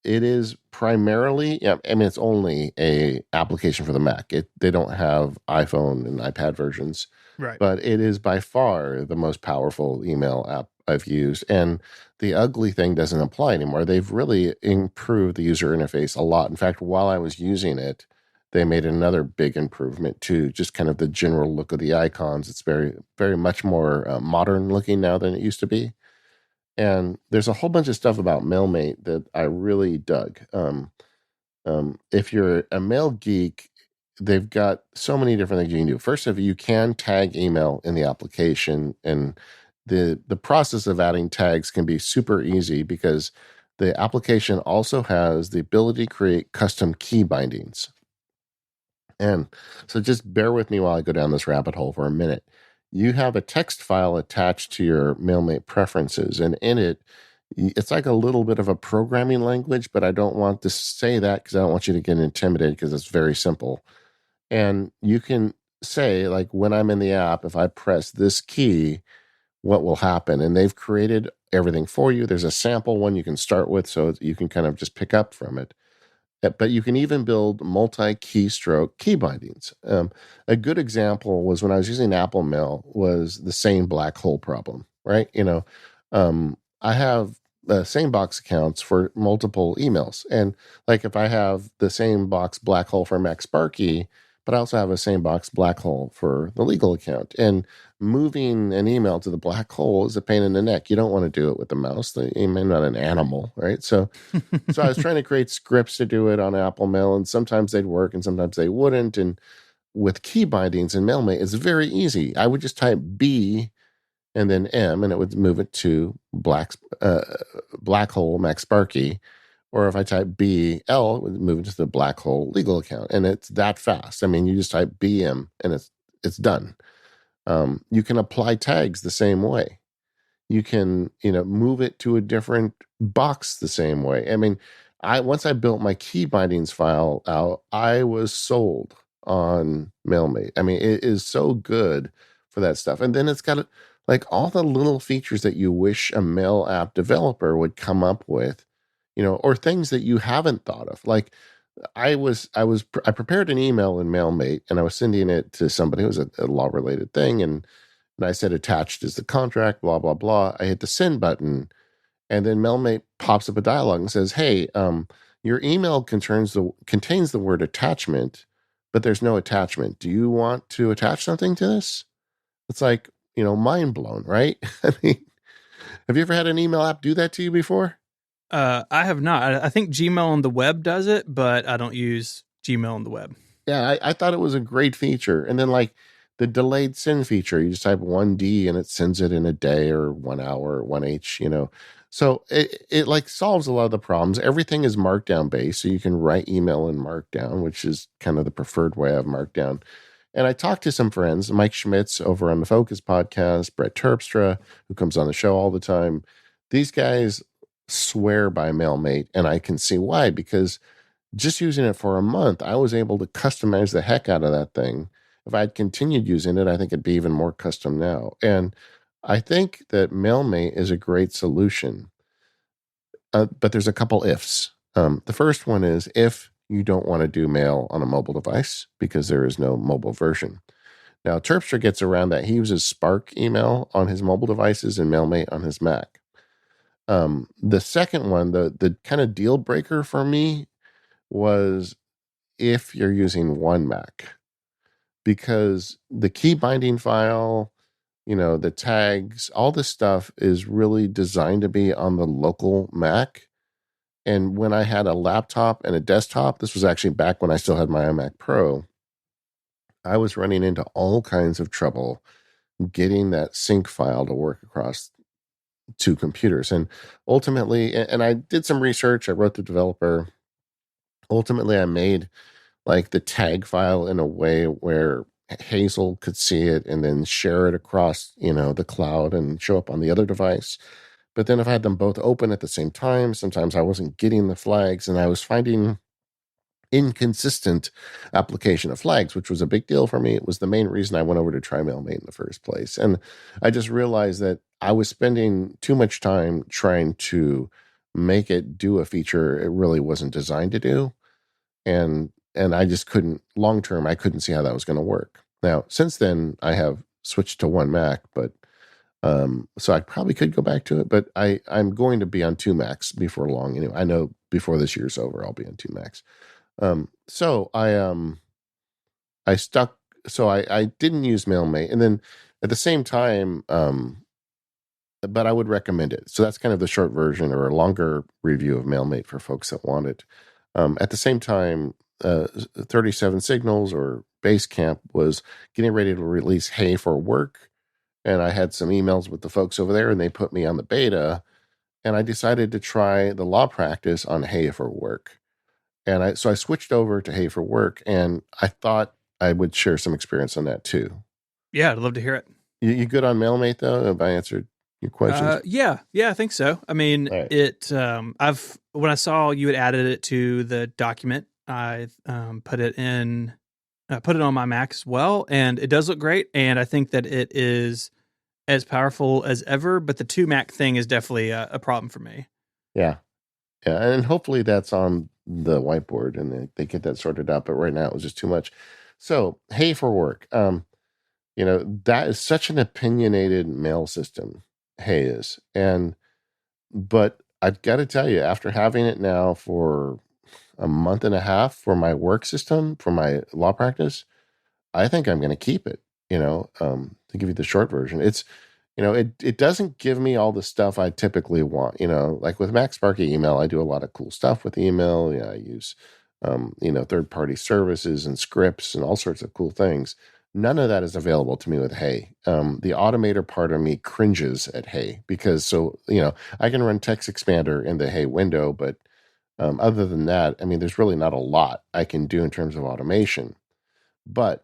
B: It is primarily, yeah, I mean, it's only a application for the Mac. They don't have iPhone and iPad versions,
A: Right.
B: but it is by far the most powerful email app I've used. And the ugly thing doesn't apply anymore. They've really improved the user interface a lot. In fact, while I was using it, they made another big improvement to just kind of the general look of the icons. It's very, very much more modern looking now than it used to be. And there's a whole bunch of stuff about MailMate that I really dug. If you're a mail geek, they've got so many different things you can do. First of all, you can tag email in the application, and the process of adding tags can be super easy because the application also has the ability to create custom key bindings. And so just bear with me while I go down this rabbit hole for a minute. You have a text file attached to your MailMate preferences, and in it, it's like a little bit of a programming language, but I don't want to say that because I don't want you to get intimidated because it's very simple. And you can say, like, when I'm in the app, if I press this key, what will happen? And they've created everything for you. There's a sample one you can start with so you can kind of just pick up from it. But you can even build multi-keystroke key bindings. A good example was when I was using Apple Mail was the same black hole problem, right? I have same box accounts for multiple emails. And like if I have the same box black hole for Mac Sparky, but I also have a same box black hole for the legal account. And moving an email to the black hole is a pain in the neck. You don't want to do it with the mouse. The email not an animal, right? So I was trying to create scripts to do it on Apple Mail, and sometimes they'd work and sometimes they wouldn't. And with key bindings in MailMate, it's very easy. I would just type B and then M, and it would move it to black hole Mac Sparky. Or if I type BL, it would move it to the black hole legal account, and it's that fast. I mean, you just type BM and it's done. You can apply tags the same way. You can move it to a different box the same way. I mean, I once I built my key bindings file out, I was sold on MailMate. I mean, it is so good for that stuff. And then it's got like all the little features that you wish a mail app developer would come up with, or things that you haven't thought of. Like I prepared an email in MailMate and I was sending it to somebody. It was a law related thing, and I said attached is the contract, blah, blah, blah. I hit the send button, and then MailMate pops up a dialog and says, hey, your email contains the word attachment, but there's no attachment. Do you want to attach something to this? It's like, mind blown, right? I mean, have you ever had an email app do that to you before?
A: I have not. I think Gmail on the web does it, but I don't use Gmail on the web.
B: Yeah, I thought it was a great feature. And then like the delayed send feature, you just type 1D and it sends it in a day or 1 hour, or 1H. So it like solves a lot of the problems. Everything is markdown based. So you can write email in markdown, which is kind of the preferred way of markdown. And I talked to some friends, Mike Schmitz over on the Focus podcast, Brett Terpstra, who comes on the show all the time. These guys swear by MailMate, and I can see why, because just using it for a month, I was able to customize the heck out of that thing. If I had continued using it, I think it'd be even more custom now. And I think that MailMate is a great solution. But there's a couple ifs. The first one is if you don't want to do mail on a mobile device because there is no mobile version. Now, Terpstra gets around that. He uses Spark email on his mobile devices and MailMate on his Mac. The second one, the kind of deal breaker for me was if you're using one Mac, because the key binding file, the tags, all this stuff is really designed to be on the local Mac. And when I had a laptop and a desktop, this was actually back when I still had my iMac Pro, I was running into all kinds of trouble getting that sync file to work across two computers. And ultimately, and I did some research, I wrote the developer. Ultimately, I made like the tag file in a way where Hazel could see it and then share it across, the cloud and show up on the other device. But then if I had them both open at the same time, sometimes I wasn't getting the flags, and I was finding inconsistent application of flags, which was a big deal for me. It was the main reason I went over to try MailMate in the first place. And I just realized that I was spending too much time trying to make it do a feature it really wasn't designed to do. And I just couldn't, long term, I couldn't see how that was going to work. Now, since then, I have switched to one Mac, but so I probably could go back to it, but I'm going to be on two Macs before long. Anyway, I know before this year's over, I'll be on two Macs. So I stuck. So I didn't use MailMate, and then at the same time, but I would recommend it. So that's kind of the short version or a longer review of MailMate for folks that want it. At the same time, 37 Signals or Basecamp was getting ready to release Hey for Work. And I had some emails with the folks over there, and they put me on the beta. And I decided to try the law practice on Hey for Work. And so I switched over to Hey for Work, and I thought I would share some experience on that too.
A: Yeah, I'd love to hear it.
B: You good on MailMate though? Have I answered your questions?
A: Yeah, I think so. I mean,
B: All right.
A: when I saw you had added it to the document, I put it on my Mac as well, and it does look great. And I think that it is as powerful as ever. But the two Mac thing is definitely a problem for me.
B: Yeah. Yeah. And hopefully that's on the whiteboard and they get that sorted out. But right now it was just too much. So, Hey for Work. That is such an opinionated mail system. Hey is. But I've got to tell you, after having it now for a month and a half for my work system, for my law practice, I think I'm going to keep it. To give you the short version, it doesn't give me all the stuff I typically want. Like with MacSparky email, I do a lot of cool stuff with email. Yeah, I use third party services and scripts and all sorts of cool things. None of that is available to me with Hey. The automator part of me cringes at Hey because I can run Text Expander in the Hey window, but other than that, I mean, there's really not a lot I can do in terms of automation. But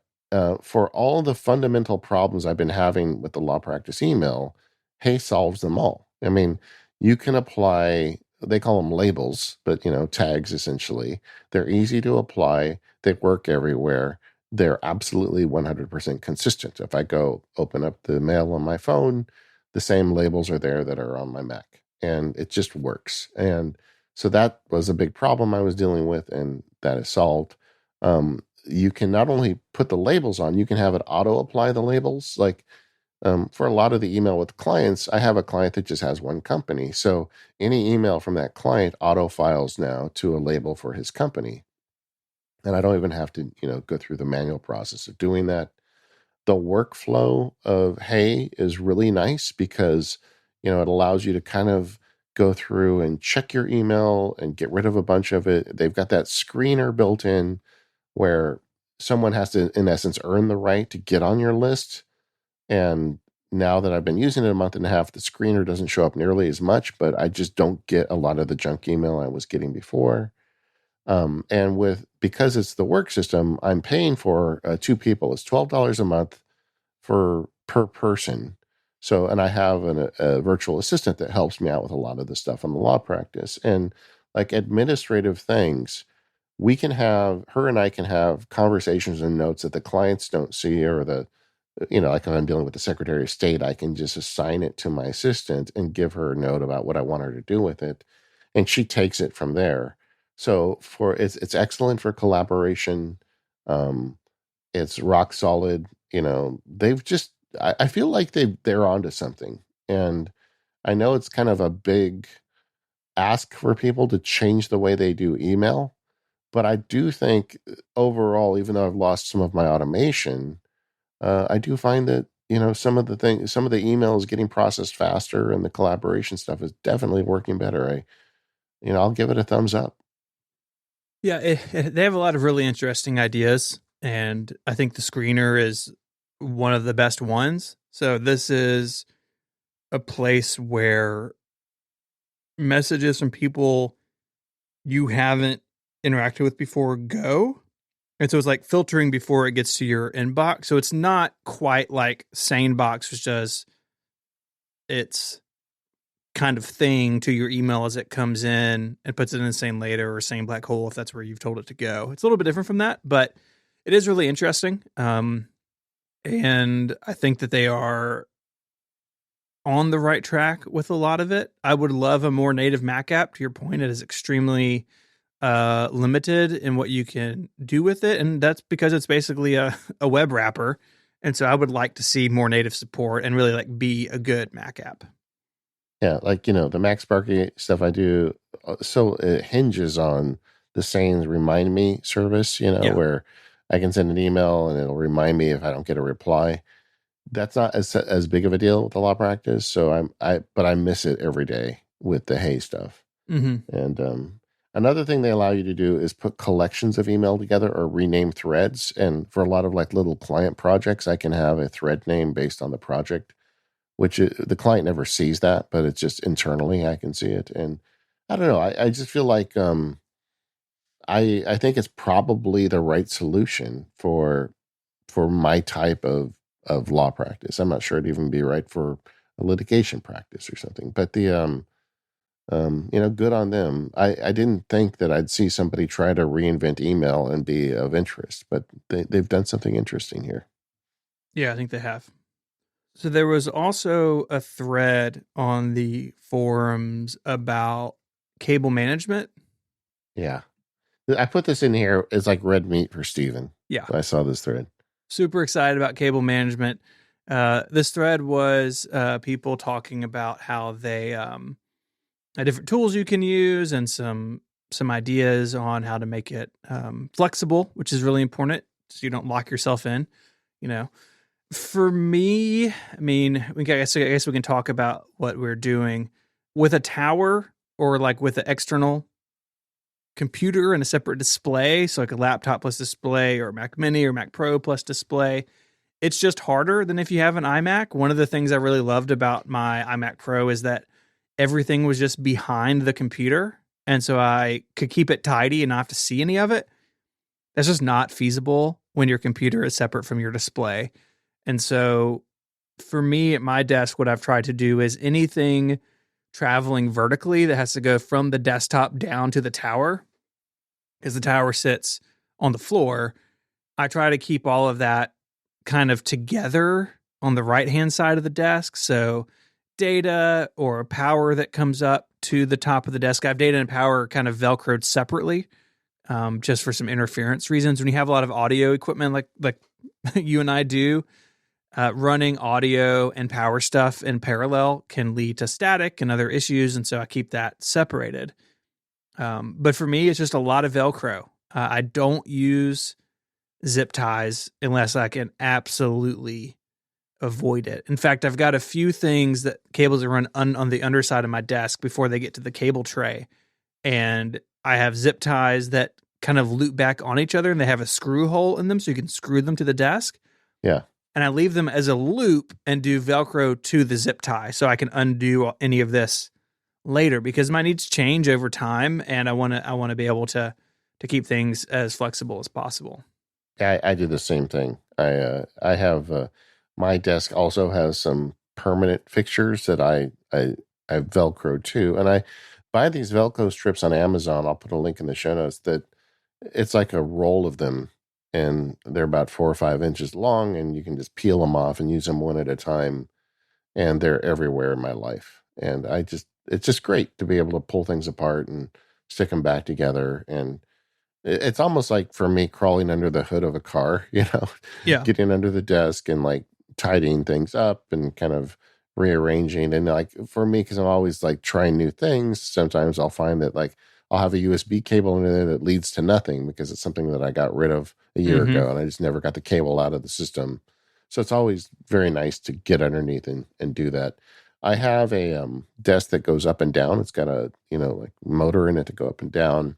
B: for all the fundamental problems I've been having with the law practice email, Hey solves them all. I mean, you can apply, they call them labels, but tags essentially. They're easy to apply, they work everywhere. They're absolutely 100% consistent. If I go open up the mail on my phone, the same labels are there that are on my Mac, and it just works. And so that was a big problem I was dealing with, and that is solved. You can not only put the labels on, you can have it auto apply the labels. Like for a lot of the email with clients, I have a client that just has one company. So any email from that client auto files now to a label for his company. And I don't even have to, go through the manual process of doing that. The workflow of Hey is really nice because, it allows you to kind of go through and check your email and get rid of a bunch of it. They've got that screener built in where someone has to, in essence, earn the right to get on your list. And now that I've been using it a month and a half, the screener doesn't show up nearly as much, but I just don't get a lot of the junk email I was getting before. And because it's the work system, I'm paying for two people. It's $12 a month per person. So, and I have a virtual assistant that helps me out with a lot of the stuff on the law practice and like administrative things. Her and I can have conversations and notes that the clients don't see, or like if I'm dealing with the Secretary of State, I can just assign it to my assistant and give her a note about what I want her to do with it. And she takes it from there. So it's excellent for collaboration. It's rock solid. I feel like they're onto something. And I know it's kind of a big ask for people to change the way they do email. But I do think overall, even though I've lost some of my automation, I do find that some of the email is getting processed faster, and the collaboration stuff is definitely working better. I'll give it a thumbs up.
A: Yeah, they have a lot of really interesting ideas, and I think the screener is one of the best ones. So this is a place where messages from people you haven't interacted with before go. And so it's like filtering before it gets to your inbox. So it's not quite like SaneBox, which does its kind of thing to your email as it comes in and puts it in Sane later, or Sane black hole if that's where you've told it to go. It's a little bit different from that, but it is really interesting. And I think that they are on the right track with a lot of it. I would love a more native Mac app. To your point, it is extremely limited in what you can do with it, and that's because it's basically a web wrapper. And so I would like to see more native support and really like be a good Mac app.
B: Yeah, like the Mac Sparky stuff I do, so it hinges on the Sayings Remind Me service.
A: Yeah.
B: Where I can send an email and it'll remind me if I don't get a reply. That's not as big of a deal with the law practice. So but I miss it every day with the Hey stuff.
A: Mm-hmm.
B: And another thing they allow you to do is put collections of email together or rename threads. And for a lot of like little client projects, I can have a thread name based on the project, which the client never sees that, but it's just internally I can see it. And I don't know. I just feel like I think it's probably the right solution for my type of law practice. I'm not sure it'd even be right for a litigation practice or something. But good on them. I didn't think that I'd see somebody try to reinvent email and be of interest, but they've done something interesting here.
A: Yeah, I think they have. So there was also a thread on the forums about cable management.
B: Yeah. I put this in here as like red meat for Steven.
A: Yeah.
B: I saw this thread.
A: Super excited about cable management. This thread was people talking about how they different tools you can use and some ideas on how to make it flexible, which is really important so you don't lock yourself in. For me, I mean, I guess we can talk about what we're doing with a tower or like with an external computer and a separate display. So like a laptop plus display or Mac Mini or Mac Pro plus display. It's just harder than if you have an iMac. One of the things I really loved about my iMac Pro is that everything was just behind the computer. And so I could keep it tidy and not have to see any of it. That's just not feasible when your computer is separate from your display. And so for me at my desk, what I've tried to do is anything traveling vertically that has to go from the desktop down to the tower, because the tower sits on the floor. I try to keep all of that kind of together on the right-hand side of the desk. So data or power that comes up to the top of the desk. I have data and power kind of Velcroed separately, just for some interference reasons. When you have a lot of audio equipment like you and I do, running audio and power stuff in parallel can lead to static and other issues, and so I keep that separated. But for me, it's just a lot of Velcro. I don't use zip ties unless I can absolutely avoid it. In fact, I've got a few things that cables that run on the underside of my desk before they get to the cable tray, and I have zip ties that kind of loop back on each other, and they have a screw hole in them, so you can screw them to the desk.
B: Yeah.
A: And I leave them as a loop and do Velcro to the zip tie so I can undo any of this later because my needs change over time, and I want to be able to keep things as flexible as possible.
B: I do the same thing. I have my desk also has some permanent fixtures that I Velcro too, and I buy these Velcro strips on Amazon. I'll put a link in the show notes. That it's like a roll of them, and they're about 4 or 5 inches long, and you can just peel them off and use them one at a time, and they're everywhere in my life. And it's just great to be able to pull things apart and stick them back together. And it's almost like for me crawling under the hood of a car,
A: Yeah.
B: getting under the desk and like tidying things up and kind of rearranging. And like for me, because I'm always like trying new things, sometimes I'll find that like I'll have a USB cable in there that leads to nothing because it's something that I got rid of a year ago and I just never got the cable out of the system. So it's always very nice to get underneath and do that. I have a desk that goes up and down. It's got a, like motor in it to go up and down.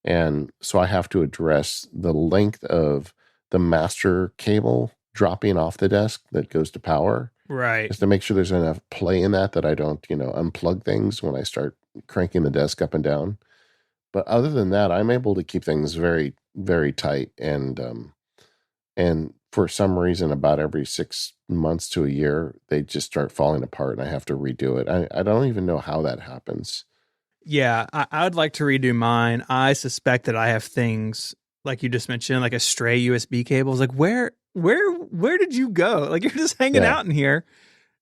B: And so I have to address the length of the master cable dropping off the desk that goes to power.
A: Right.
B: Just to make sure there's enough play in that I don't, unplug things when I start cranking the desk up and down. But other than that, I'm able to keep things very, very tight. And for some reason, about every 6 months to a year, they just start falling apart and I have to redo it. I don't even know how that happens.
A: Yeah, I'd like to redo mine. I suspect that I have things like you just mentioned, like a stray USB cable. Like where did you go? Like you're just hanging out in here.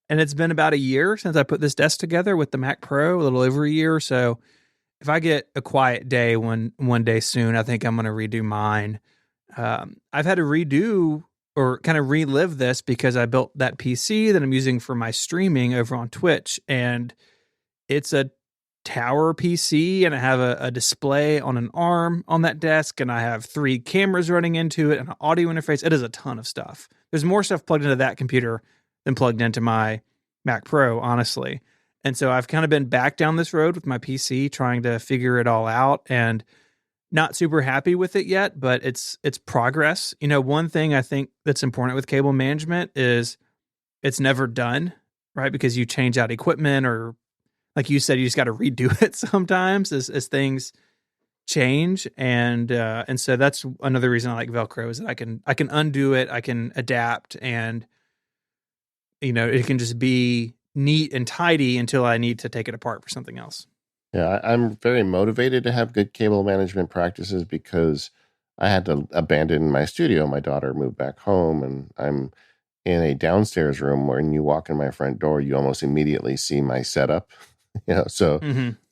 A: And it's been about a year since I put this desk together with the Mac Pro, a little over a year. So if I get a quiet day one day soon, I think I'm going to redo mine. I've had to redo or kind of relive this because I built that PC that I'm using for my streaming over on Twitch, and it's a tower PC, and I have a display on an arm on that desk, and I have 3 cameras running into it and an audio interface. It is a ton of stuff. There's more stuff plugged into that computer than plugged into my Mac Pro, honestly. And so I've kind of been back down this road with my PC, trying to figure it all out, and not super happy with it yet, but it's progress. One thing I think that's important with cable management is it's never done, right? Because you change out equipment, or like you said, you just got to redo it sometimes as things change. And so that's another reason I like Velcro, is that I can undo it, I can adapt, and it can just be neat and tidy until I need to take it apart for something else.
B: Yeah, I'm very motivated to have good cable management practices because I had to abandon my studio. My daughter moved back home, and I'm in a downstairs room where when you walk in my front door, you almost immediately see my setup. So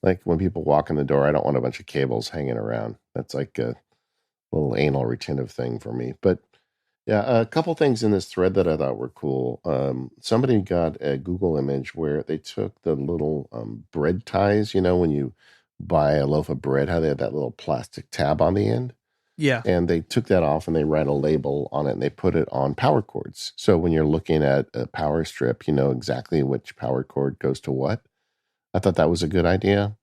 B: like when people walk in the door, I don't want a bunch of cables hanging around. That's like a little anal retentive thing for me. But yeah, a couple things in this thread that I thought were cool. Somebody got a Google image where they took the little bread ties, when you buy a loaf of bread, how they have that little plastic tab on the end.
A: Yeah.
B: And they took that off and they write a label on it and they put it on power cords. So when you're looking at a power strip, you know exactly which power cord goes to what. I thought that was a good idea.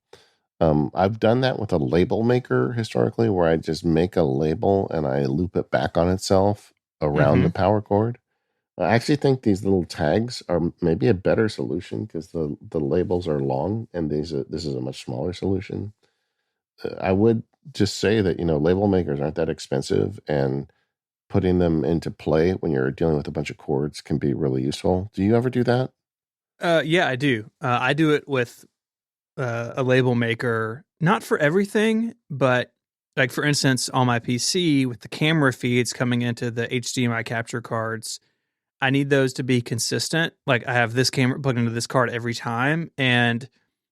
B: I've done that with a label maker historically, where I just make a label and I loop it back on itself around the power cord. I actually think these little tags are maybe a better solution because the labels are long and this is a much smaller solution. I would just say that, label makers aren't that expensive, and putting them into play when you're dealing with a bunch of cords can be really useful. Do you ever do that?
A: Yeah, I do. I do it with a label maker, not for everything, but like for instance, on my PC with the camera feeds coming into the HDMI capture cards, I need those to be consistent. Like I have this camera plugged into this card every time, and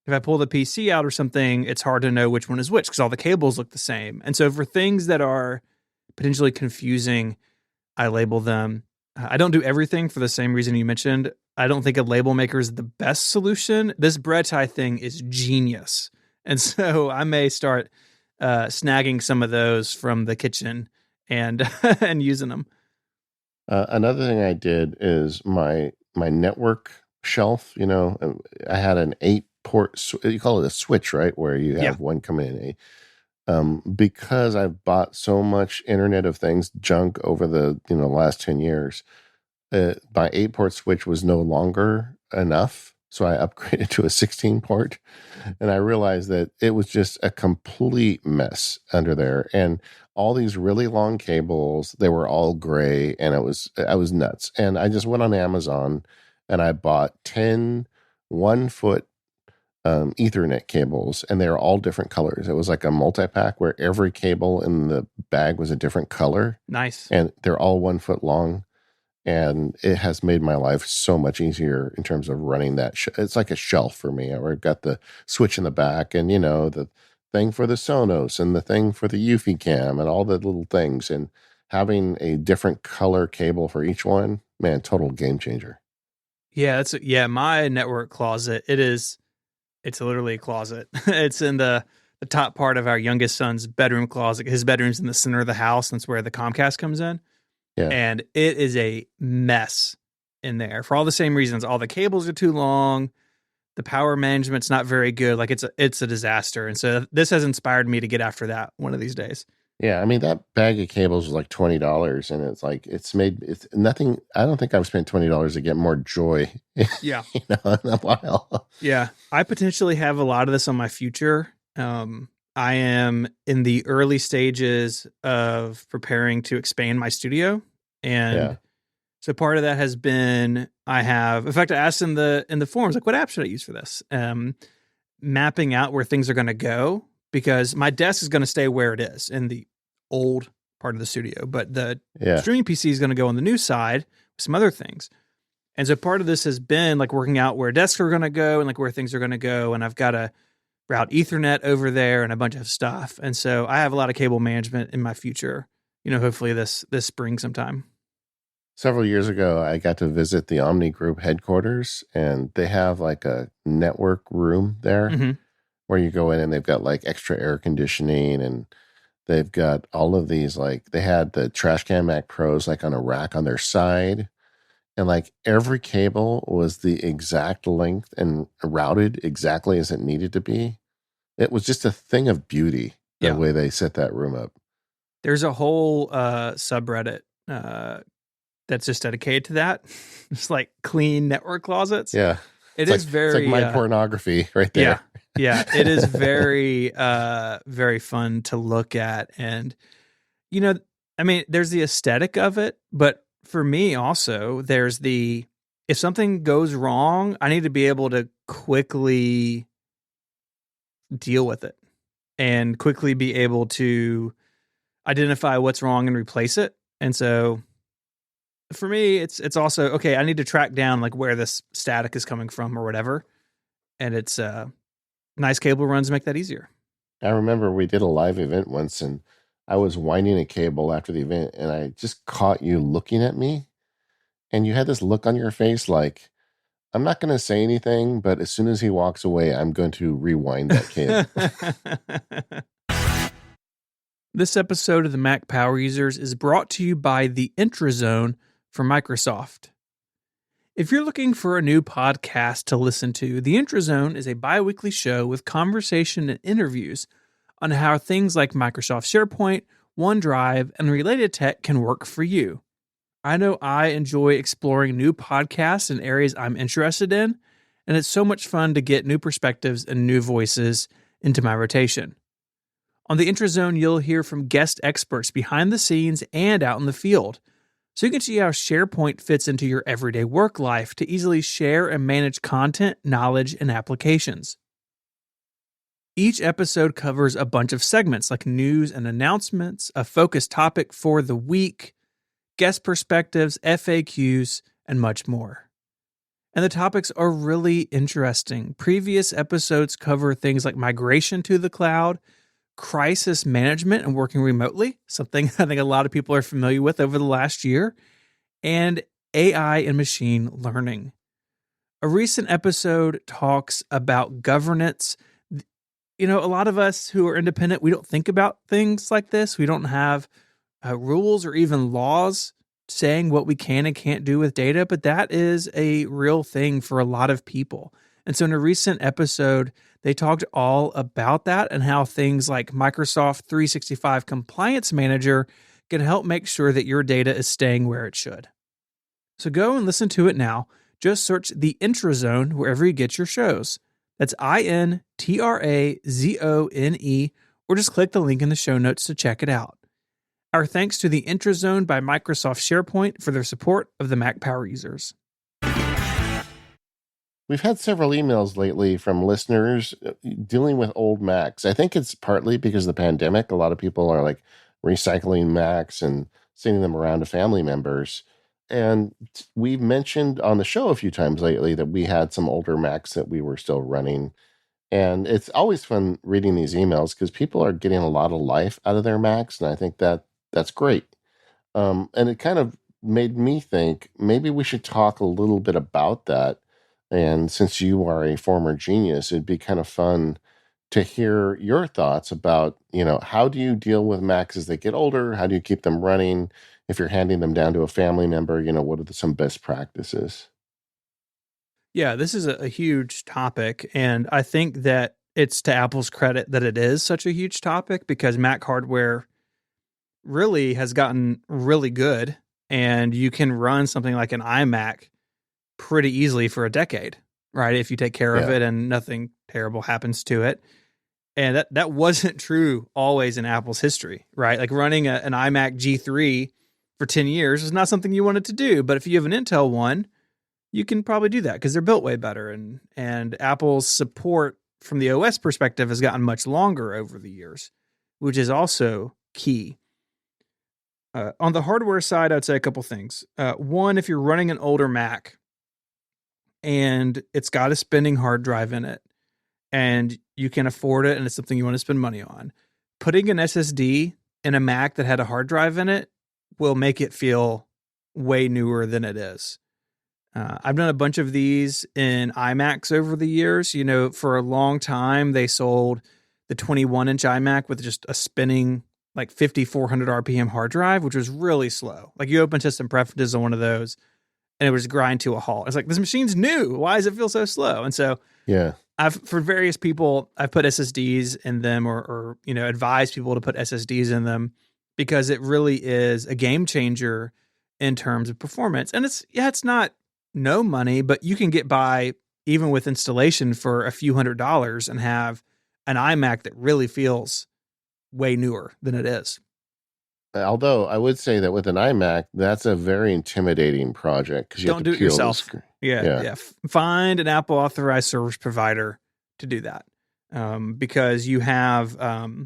A: if I pull the PC out or something, it's hard to know which one is which because all the cables look the same. And so for things that are potentially confusing, I label them. I don't do everything for the same reason you mentioned. I don't think a label maker is the best solution. This bread tie thing is genius. And so I may start snagging some of those from the kitchen and and using them.
B: Another thing I did is my network shelf. I had an 8-port. You call it a switch, right? Where you have one coming in. Because I've bought so much Internet of Things junk over the last 10 years, my 8-port switch was no longer enough. So I upgraded to a 16-port, and I realized that it was just a complete mess under there. And all these really long cables, they were all gray, and I was nuts. And I just went on Amazon and I bought 10 1-foot Ethernet cables, and they were all different colors. It was like a multi-pack where every cable in the bag was a different color.
A: Nice.
B: And they're all 1 foot long. And it has made my life so much easier in terms of running that. It's like a shelf for me, where I've got the switch in the back, and the thing for the Sonos and the thing for the Eufy cam and all the little things, and having a different color cable for each one, man, total game changer.
A: Yeah, my network closet. It's literally a closet. It's in the top part of our youngest son's bedroom closet. His bedroom's in the center of the house. That's where the Comcast comes in.
B: Yeah.
A: And it is a mess in there for all the same reasons. All the cables are too long. The power management's not very good. Like it's a disaster. And so this has inspired me to get after that one of these days.
B: Yeah, I mean, that bag of cables was like $20, and it's like it's nothing. I don't think I've spent $20 to get more joy.
A: Yeah,
B: in a while.
A: Yeah, I potentially have a lot of this on my future. I am in the early stages of preparing to expand my studio, and so part of that has been in fact, I asked in the forums, like, what app should I use for this? Mapping out where things are going to go, because my desk is going to stay where it is in the old part of the studio, but the streaming PC is going to go on the new side with some other things. And so part of this has been like working out where desks are going to go and like where things are going to go. And I've got to route Ethernet over there and a bunch of stuff. And so I have a lot of cable management in my future, hopefully this spring sometime.
B: Several years ago, I got to visit the Omni Group headquarters, and they have like a network room there
A: Mm-hmm.
B: where you go in and they've got like extra air conditioning, and they've got all of these, like they had the Trashcan Mac Pros like on a rack on their side, and like every cable was the exact length and routed exactly as it needed to be. It was just a thing of beauty, the way they set that room up.
A: There's a whole subreddit that's just dedicated to that. It's like clean network closets.
B: Yeah.
A: It's very
B: it's like my pornography right there.
A: Yeah. It is very, very fun to look at. And, there's the aesthetic of it, but for me also, there's if something goes wrong, I need to be able to quickly deal with it and quickly be able to identify what's wrong and replace it. And so for me, it's also, okay, I need to track down like where this static is coming from or whatever. And it's nice cable runs make that easier.
B: I remember we did a live event once, and I was winding a cable after the event, and I just caught you looking at me, and you had this look on your face like, I'm not going to say anything, but as soon as he walks away, I'm going to rewind that cable.
A: This episode of the Mac Power Users is brought to you by the IntraZone from Microsoft. If you're looking for a new podcast to listen to, the IntraZone is a bi-weekly show with conversation and interviews on how things like Microsoft SharePoint, OneDrive, and related tech can work for you. I know I enjoy exploring new podcasts in areas I'm interested in, and it's so much fun to get new perspectives and new voices into my rotation. On the IntraZone, you'll hear from guest experts behind the scenes and out in the field, so you can see how SharePoint fits into your everyday work life to easily share and manage content, knowledge, and applications. Each episode covers a bunch of segments like news and announcements, a focused topic for the week, guest perspectives, FAQs, and much more. And the topics are really interesting. Previous episodes cover things like migration to the cloud, crisis management and working remotely, something I think a lot of people are familiar with over the last year, and AI and machine learning. A recent episode talks about governance. A lot of us who are independent, we don't think about things like this. We don't have rules or even laws saying what we can and can't do with data, but that is a real thing for a lot of people. And so in a recent episode, they talked all about that and how things like Microsoft 365 Compliance Manager can help make sure that your data is staying where it should. So go and listen to it now. Just search the IntraZone wherever you get your shows. That's INTRAZONE, or just click the link in the show notes to check it out. Our thanks to the IntraZone by Microsoft SharePoint for their support of the Mac Power Users.
B: We've had several emails lately from listeners dealing with old Macs. I think it's partly because of the pandemic. A lot of people are like recycling Macs and sending them around to family members. And we've mentioned on the show a few times lately that we had some older Macs that we were still running. And it's always fun reading these emails because people are getting a lot of life out of their Macs. And I think that's great. And it kind of made me think maybe we should talk a little bit about that. And since you are a former genius, it'd be kind of fun to hear your thoughts about, how do you deal with Macs as they get older? How do you keep them running? If you're handing them down to a family member, what are some best practices?
A: Yeah, this is a huge topic. And I think that it's to Apple's credit that it is such a huge topic because Mac hardware really has gotten really good. And you can run something like an iMac pretty easily for a decade, right? If you take care of it and nothing terrible happens to it. And that wasn't true always in Apple's history, right? Like running an iMac G3 for 10 years is not something you wanted to do. But if you have an Intel one, you can probably do that because they're built way better. And Apple's support from the OS perspective has gotten much longer over the years, which is also key. On the hardware side, I'd say a couple things. One, if you're running an older Mac, and it's got a spinning hard drive in it, and you can afford it, and it's something you want to spend money on. Putting an SSD in a Mac that had a hard drive in it will make it feel way newer than it is. I've done a bunch of these in iMacs over the years. For a long time, they sold the 21-inch iMac with just a spinning, like 5,400 RPM hard drive, which was really slow. Like you open system preferences on one of those, and it would just grind to a halt. It's like, this machine's new. Why does it feel so slow? And so,
B: Yeah.
A: for various people, I've put SSDs in them, or advise people to put SSDs in them, because it really is a game changer in terms of performance. And it's not no money, but you can get by even with installation for a few $100s and have an iMac that really feels way newer than it is.
B: Although I would say that with an iMac, that's a very intimidating project because you
A: Don't
B: have
A: do
B: to
A: it
B: peel the
A: yourself.
B: screen.
A: Yeah. Find an Apple authorized service provider to do that, because you have a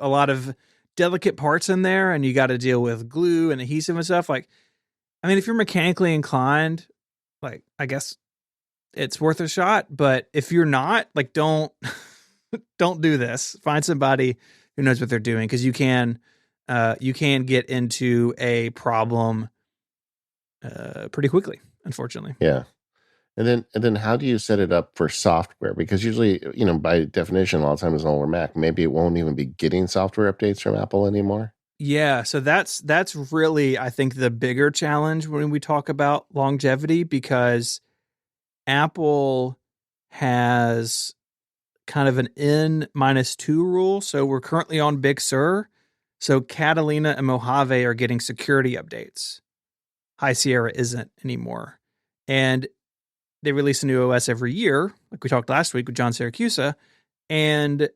A: lot of delicate parts in there, and you got to deal with glue and adhesive and stuff. Like, I mean, if you're mechanically inclined, like, I guess it's worth a shot. But if you're not, like, don't do this. Find somebody who knows what they're doing, because you can get into a problem pretty quickly, unfortunately.
B: Yeah. And then how do you set it up for software? Because usually, by definition, a lot of times on a Mac, maybe it won't even be getting software updates from Apple anymore.
A: Yeah, so that's really, I think, the bigger challenge when we talk about longevity, because Apple has kind of an N-2 rule. So we're currently on Big Sur. So Catalina and Mojave are getting security updates. High Sierra isn't anymore. And they release a new OS every year, like we talked last week with John Siracusa. And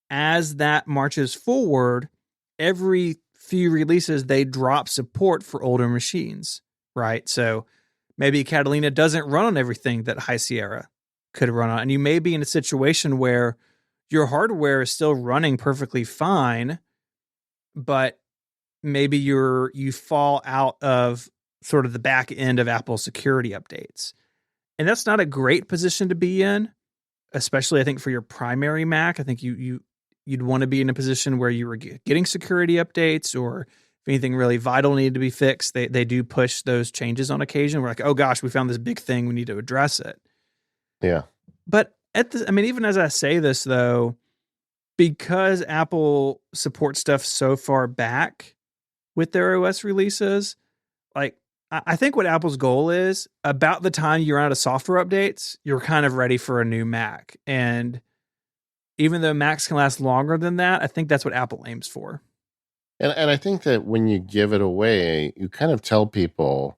A: as that marches forward, every few releases, they drop support for older machines, right? So maybe Catalina doesn't run on everything that High Sierra could run on. And you may be in a situation where your hardware is still running perfectly fine, but maybe you fall out of sort of the back end of Apple's security updates. And that's not a great position to be in, especially I think for your primary Mac. I think you'd want to be in a position where you were getting security updates, or if anything really vital needed to be fixed, they do push those changes on occasion. We're like, oh gosh, we found this big thing, we need to address it.
B: Yeah.
A: But even as I say this though, because Apple supports stuff so far back with their OS releases, like, I think what Apple's goal is, about the time you're out of software updates, you're kind of ready for a new Mac. And even though Macs can last longer than that, I think that's what Apple aims for.
B: And I think that when you give it away, you kind of tell people,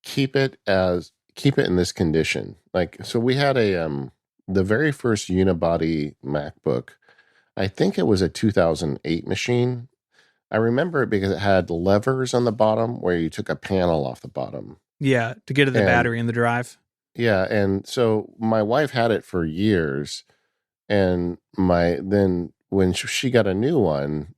B: keep it in this condition. Like, so we had the very first unibody MacBook. I think it was a 2008 machine. I remember it because it had levers on the bottom where you took a panel off the bottom.
A: Yeah, to get to the battery in the drive.
B: Yeah, and so my wife had it for years, and then when she got a new one,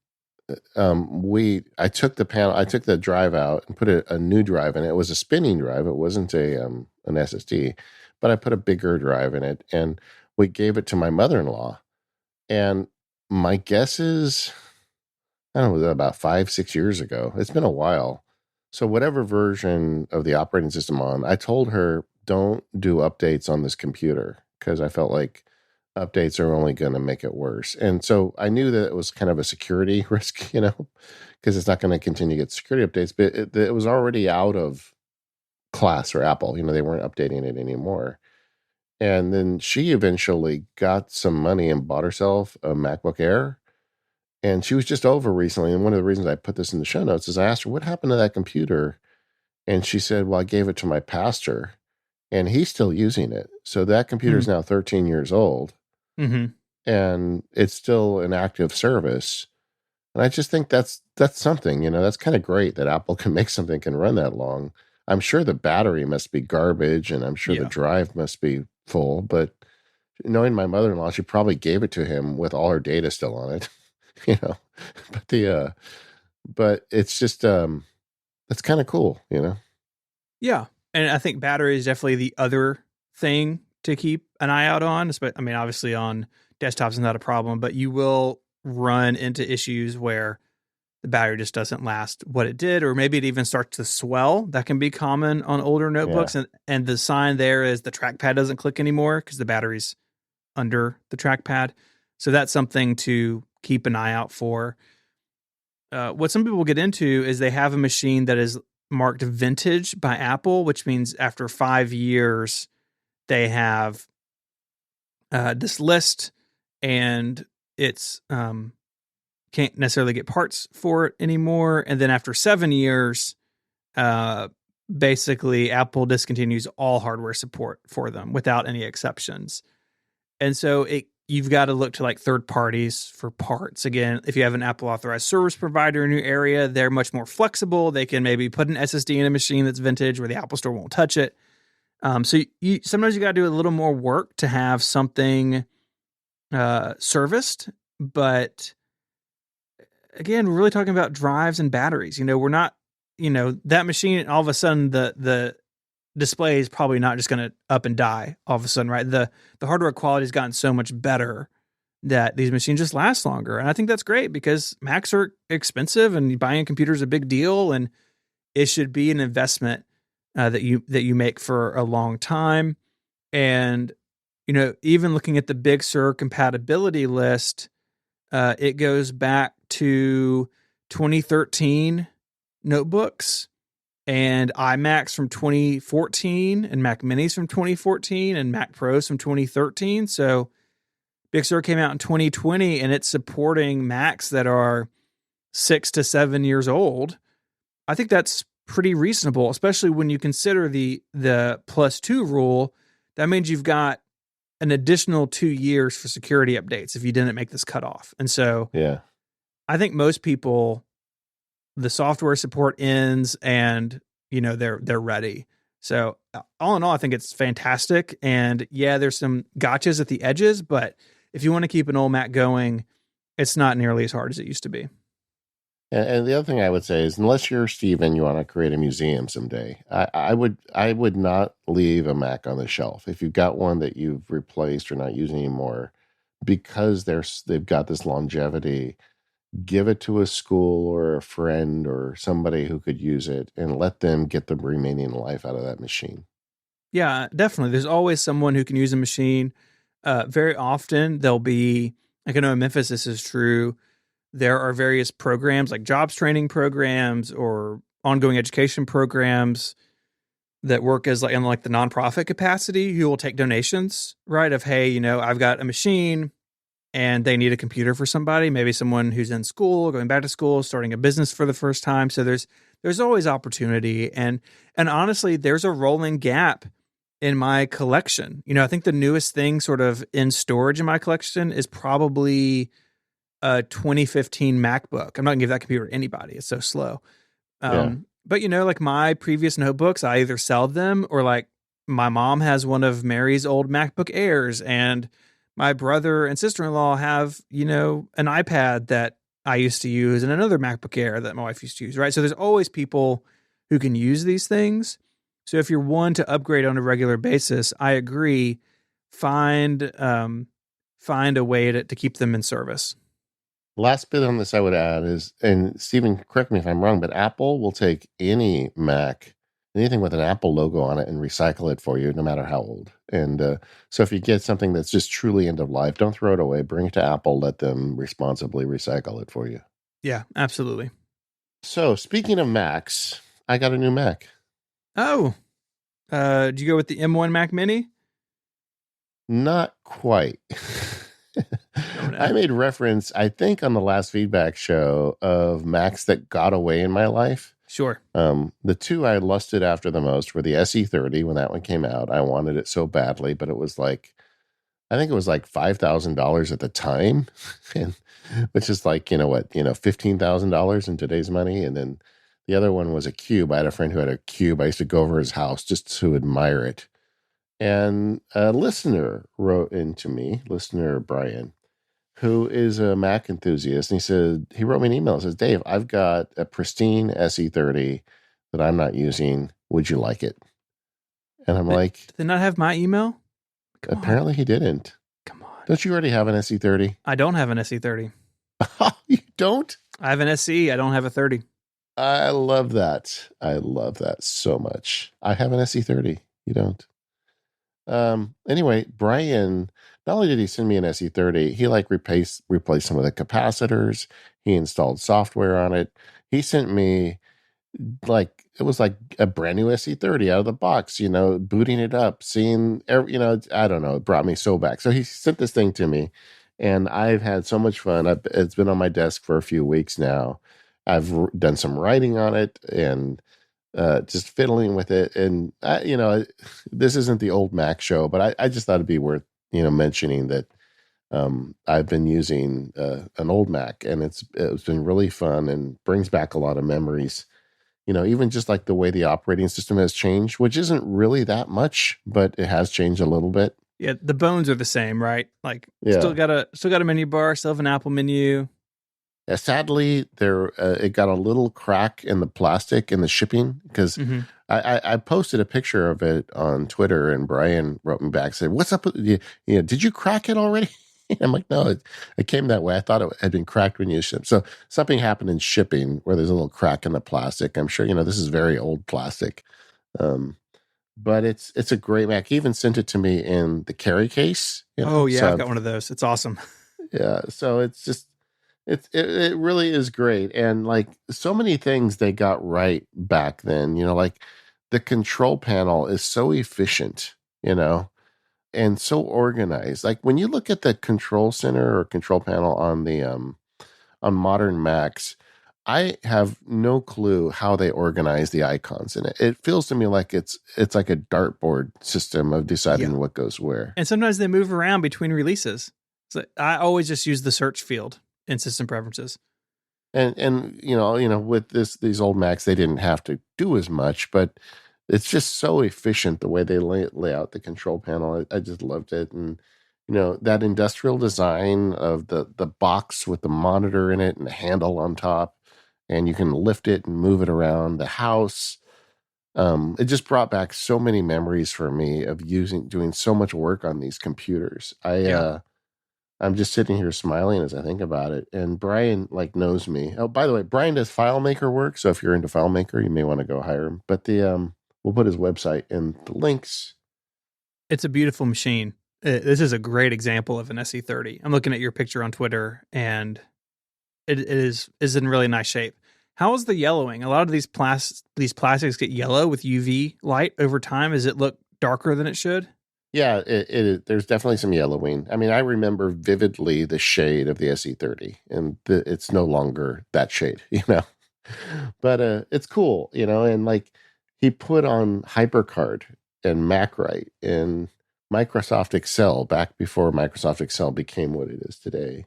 B: I took the drive out and put a new drive in it. It was a spinning drive. It wasn't an SSD, but I put a bigger drive in it, and we gave it to my mother-in-law. And my guess is, I don't know, about 5-6 years ago. It's been a while. So whatever version of the operating system I told her, don't do updates on this computer, because I felt like updates are only going to make it worse. And so I knew that it was kind of a security risk, because it's not going to continue to get security updates, but it was already out of class for Apple. They weren't updating it anymore. And then she eventually got some money and bought herself a MacBook Air. And she was just over recently. And one of the reasons I put this in the show notes is I asked her, what happened to that computer? And she said, well, I gave it to my pastor, and he's still using it. So that computer is now 13 years old.
A: Mm-hmm.
B: And it's still an active service. And I just think that's something, that's kind of great that Apple can make something that can run that long. I'm sure the battery must be garbage, and I'm sure the drive must be full, but knowing my mother-in-law, she probably gave it to him with all her data still on it, but it's just, that's kind of cool,
A: Yeah. And I think battery is definitely the other thing to keep an eye out on. I mean, obviously on desktops is not a problem, but you will run into issues where the battery just doesn't last what it did, or maybe it even starts to swell. That can be common on older
B: Yeah.
A: notebooks. And the sign there is the trackpad doesn't click anymore because the battery's under the trackpad. So that's something to keep an eye out for. What some people get into is they have a machine that is marked vintage by Apple, which means after 5 years, they have this list and it's can't necessarily get parts for it anymore. And then after 7 years, uh, basically Apple discontinues all hardware support for them without any exceptions. And so you've got to look to like third parties for parts. Again, if you have an Apple authorized service provider in your area, they're much more flexible. They can maybe put an SSD in a machine that's vintage where the Apple Store won't touch it. So sometimes you got to do a little more work to have something serviced. But again, we're really talking about drives and batteries. We're not, that machine, all of a sudden the display is probably not just going to up and die all of a sudden, right? The hardware quality has gotten so much better that these machines just last longer. And I think that's great because Macs are expensive and buying a computer is a big deal, and it should be an investment that you make for a long time. And, even looking at the Big Sur compatibility list, it goes back to 2013 notebooks and iMacs from 2014 and Mac Minis from 2014 and Mac Pros from 2013. So Big Sur came out in 2020 and it's supporting Macs that are 6 to 7 years old. I think that's pretty reasonable, especially when you consider the +2 rule. That means you've got an additional 2 years for security updates if you didn't make this cutoff. And so
B: Yeah.
A: I think most people, the software support ends and they're ready. So all in all, I think it's fantastic. And yeah, there's some gotchas at the edges, but if you want to keep an old Mac going, it's not nearly as hard as it used to be.
B: And the other thing I would say is, unless you're Steven, you want to create a museum someday, I would not leave a Mac on the shelf. If you've got one that you've replaced or not using anymore, because they've got this longevity, give it to a school or a friend or somebody who could use it, and let them get the remaining life out of that machine.
A: Yeah, definitely. There's always someone who can use a machine. Very often there'll be, like I know in Memphis this is true, there are various programs like jobs training programs or ongoing education programs that work as like in like the nonprofit capacity, who will take donations, right? Of, hey, I've got a machine and they need a computer for somebody, maybe someone who's in school, going back to school, starting a business for the first time. So there's always opportunity. And honestly, there's a rolling gap in my collection. I think the newest thing sort of in storage in my collection is probably a 2015 MacBook. I'm not gonna give that computer to anybody. It's so slow.
B: Yeah.
A: But like my previous notebooks, I either sell them or like my mom has one of Mary's old MacBook Airs, and my brother and sister-in-law have, an iPad that I used to use and another MacBook Air that my wife used to use, right? So there's always people who can use these things. So if you're one to upgrade on a regular basis, I agree. Find a way to keep them in service.
B: Last bit on this I would add is, and Stephen, correct me if I'm wrong, but Apple will take any Mac, anything with an Apple logo on it, and recycle it for you, no matter how old. And so if you get something that's just truly end of life, don't throw it away. Bring it to Apple. Let them responsibly recycle it for you.
A: Yeah, absolutely.
B: So speaking of Macs, I got a new Mac.
A: Oh, did you go with the M1 Mac Mini?
B: Not quite. I made reference, I think, on the last feedback show of Macs that got away in my life.
A: Sure.
B: The two I lusted after the most were the SE30 when that one came out. I wanted it so badly, but it was like, I think it was like $5,000 at the time, and which is like, $15,000 in today's money. And then the other one was a Cube. I had a friend who had a Cube. I used to go over his house just to admire it. And a listener wrote into me, listener Brian, who is a Mac enthusiast. And he wrote me an email. He says, Dave, I've got a pristine SE30 that I'm not using. Would you like it? And I'm like,
A: did they not have my email? Come on.
B: apparently he didn't.
A: Come on.
B: Don't you already have an SE30?
A: I don't have an SE30.
B: You don't?
A: I have an SE. I don't have a 30.
B: I love that. I love that so much. I have an SE30. You don't. Anyway, Brian, not only did he send me an SE30, he like replaced some of the capacitors. He installed software on it. He sent me like it was like a brand new SE30 out of the box, booting it up, seeing I don't know, it brought me so back. So he sent this thing to me and I've had so much fun. It's been on my desk for a few weeks now. I've done some writing on it and just fiddling with it. And this isn't the old Mac show, but I just thought it'd be worth, mentioning that I've been using an old Mac and it's been really fun and brings back a lot of memories. Even just like the way the operating system has changed, which isn't really that much, but it has changed a little bit.
A: Yeah, the bones are the same, right? Like
B: Yeah.
A: still got a menu bar, still have an Apple menu.
B: Sadly, it got a little crack in the plastic in the shipping because I posted a picture of it on Twitter and Brian wrote me back, said, "What's up with you? Did you crack it already?" I'm like, "No, it came that way. I thought it had been cracked when you shipped." So something happened in shipping where there's a little crack in the plastic. I'm sure this is very old plastic, but it's a great Mac. He even sent it to me in the carry case.
A: Oh yeah,
B: so
A: I've got one of those. It's awesome.
B: Yeah, so it's just. It really is great. And like so many things they got right back then, like the control panel is so efficient, and so organized. Like when you look at the control center or control panel on the on modern Macs, I have no clue how they organize the icons in it. It feels to me like it's like a dartboard system of deciding what goes where.
A: And sometimes they move around between releases. So I always just use the search field in system preferences.
B: And with these old Macs, they didn't have to do as much, but it's just so efficient the way they lay out the control panel. I just loved it. And that industrial design of the box with the monitor in it and the handle on top, and you can lift it and move it around the house. It just brought back so many memories for me of doing so much work on these computers. I'm just sitting here smiling as I think about it. And Brian knows me. Oh, by the way, Brian does FileMaker work. So if you're into FileMaker, you may want to go hire him. But we'll put his website in the links.
A: It's a beautiful machine. This is a great example of an SE30. I'm looking at your picture on Twitter and it is in really nice shape. How is the yellowing? A lot of these plastics get yellow with UV light over time. Does it look darker than it should?
B: Yeah, there's definitely some yellowing. I mean, I remember vividly the shade of the SE30, and it's no longer that shade, But it's cool, and like he put on HyperCard and MacWrite and Microsoft Excel back before Microsoft Excel became what it is today.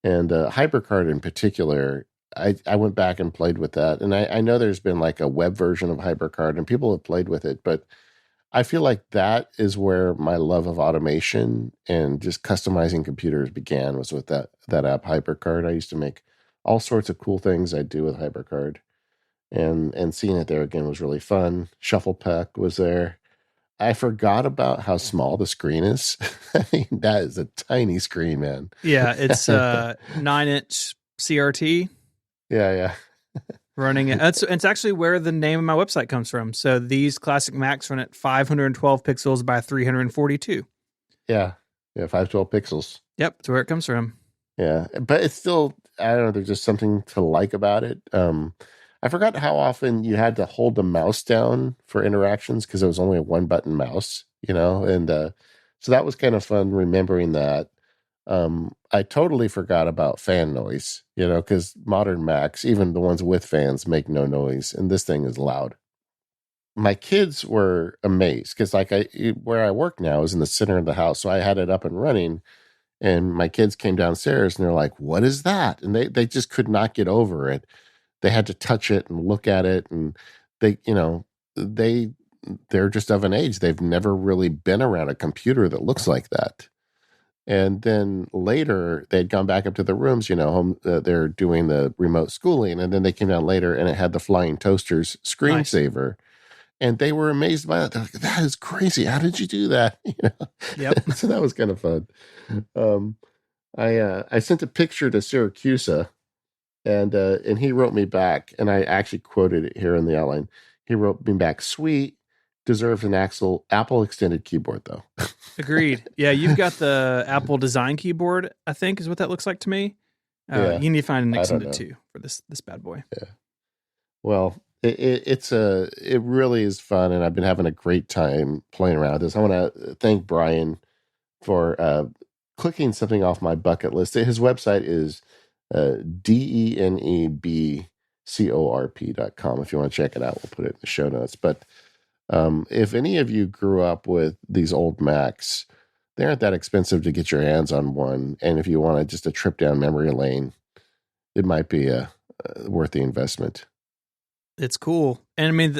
B: And HyperCard in particular, I went back and played with that. And I know there's been like a web version of HyperCard and people have played with it, but I feel like that is where my love of automation and just customizing computers began, was with that app HyperCard. I used to make all sorts of cool things I do with HyperCard, and seeing it there again was really fun. Shuffle Pack was there. I forgot about how small the screen is. I mean, that is a tiny screen, man.
A: Yeah, it's 9-inch CRT.
B: Yeah.
A: Running it. It's actually where the name of my website comes from. So these classic Macs run at 512 pixels by 342.
B: Yeah, 512 pixels.
A: Yep, that's where it comes from.
B: Yeah, but it's still, I don't know, there's just something to like about it. I forgot how often you had to hold the mouse down for interactions because it was only a one button mouse, and so that was kind of fun remembering that. I totally forgot about fan noise, because modern Macs, even the ones with fans, make no noise, and this thing is loud. My kids were amazed because, where I work now is in the center of the house, so I had it up and running, and my kids came downstairs and they're like, "What is that?" And they just could not get over it. They had to touch it and look at it, and they're just of an age. They've never really been around a computer that looks like that. And then later they'd gone back up to the rooms, home, they're doing the remote schooling. And then they came down later and it had the flying toasters screensaver. Nice. And they were amazed by that. They're like, that is crazy. How did you do that?
A: Yep.
B: So that was kind of fun. Um, I sent a picture to Syracuse, and he wrote me back, and I actually quoted it here in the outline. He wrote me back, "Sweet, deserves an Apple extended keyboard though."
A: Agreed. Yeah, you've got the Apple design keyboard, I think is what that looks like to me.
B: Yeah,
A: You need to find an
B: I don't
A: extended
B: know.
A: 2 for this bad boy.
B: Yeah. Well, it really is fun, and I've been having a great time playing around with this. I want to thank Brian for clicking something off my bucket list. His website is denebcorp.com. If you want to check it out, we'll put it in the show notes. But if any of you grew up with these old Macs, they aren't that expensive to get your hands on one. And if you want just a trip down memory lane, it might be worth the investment.
A: It's cool. And I mean,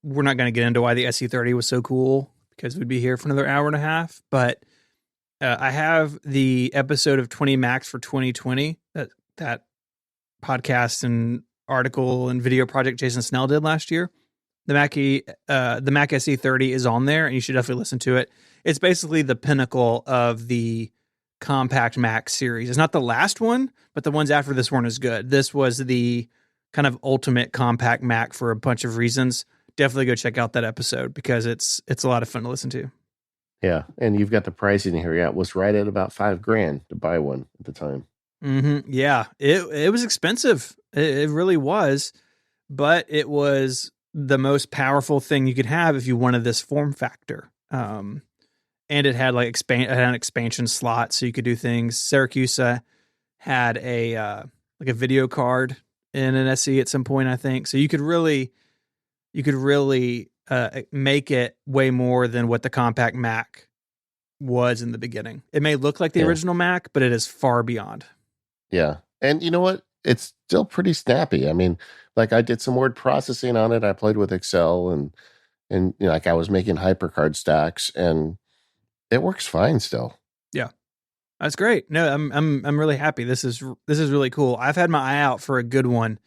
A: we're not going to get into why the SE30 was so cool because we'd be here for another hour and a half. But I have the episode of 20 Macs for 2020, that podcast and article and video project Jason Snell did last year. The Mac SE30 is on there, and you should definitely listen to it. It's basically the pinnacle of the compact Mac series. It's not the last one, but the ones after this one is good. This was the kind of ultimate compact Mac for a bunch of reasons. Definitely go check out that episode because it's a lot of fun to listen to.
B: Yeah, and you've got the pricing here. Yeah, it was right at about $5,000 to buy one at the time.
A: Mm-hmm. Yeah, it was expensive. It really was, but it was the most powerful thing you could have if you wanted this form factor. And it had like an expansion slot, so you could do things. Syracuse had a like a video card in an SE at some point, I think. So you could really make it way more than what the compact Mac was in the beginning. It may look like the original Mac, but it is far beyond.
B: Yeah. And you know what? It's still pretty snappy. I mean, like I did some word processing on it. I played with Excel and like I was making hypercard stacks, and it works fine still.
A: Yeah. That's great. No, I'm really happy. This is really cool. I've had my eye out for a good one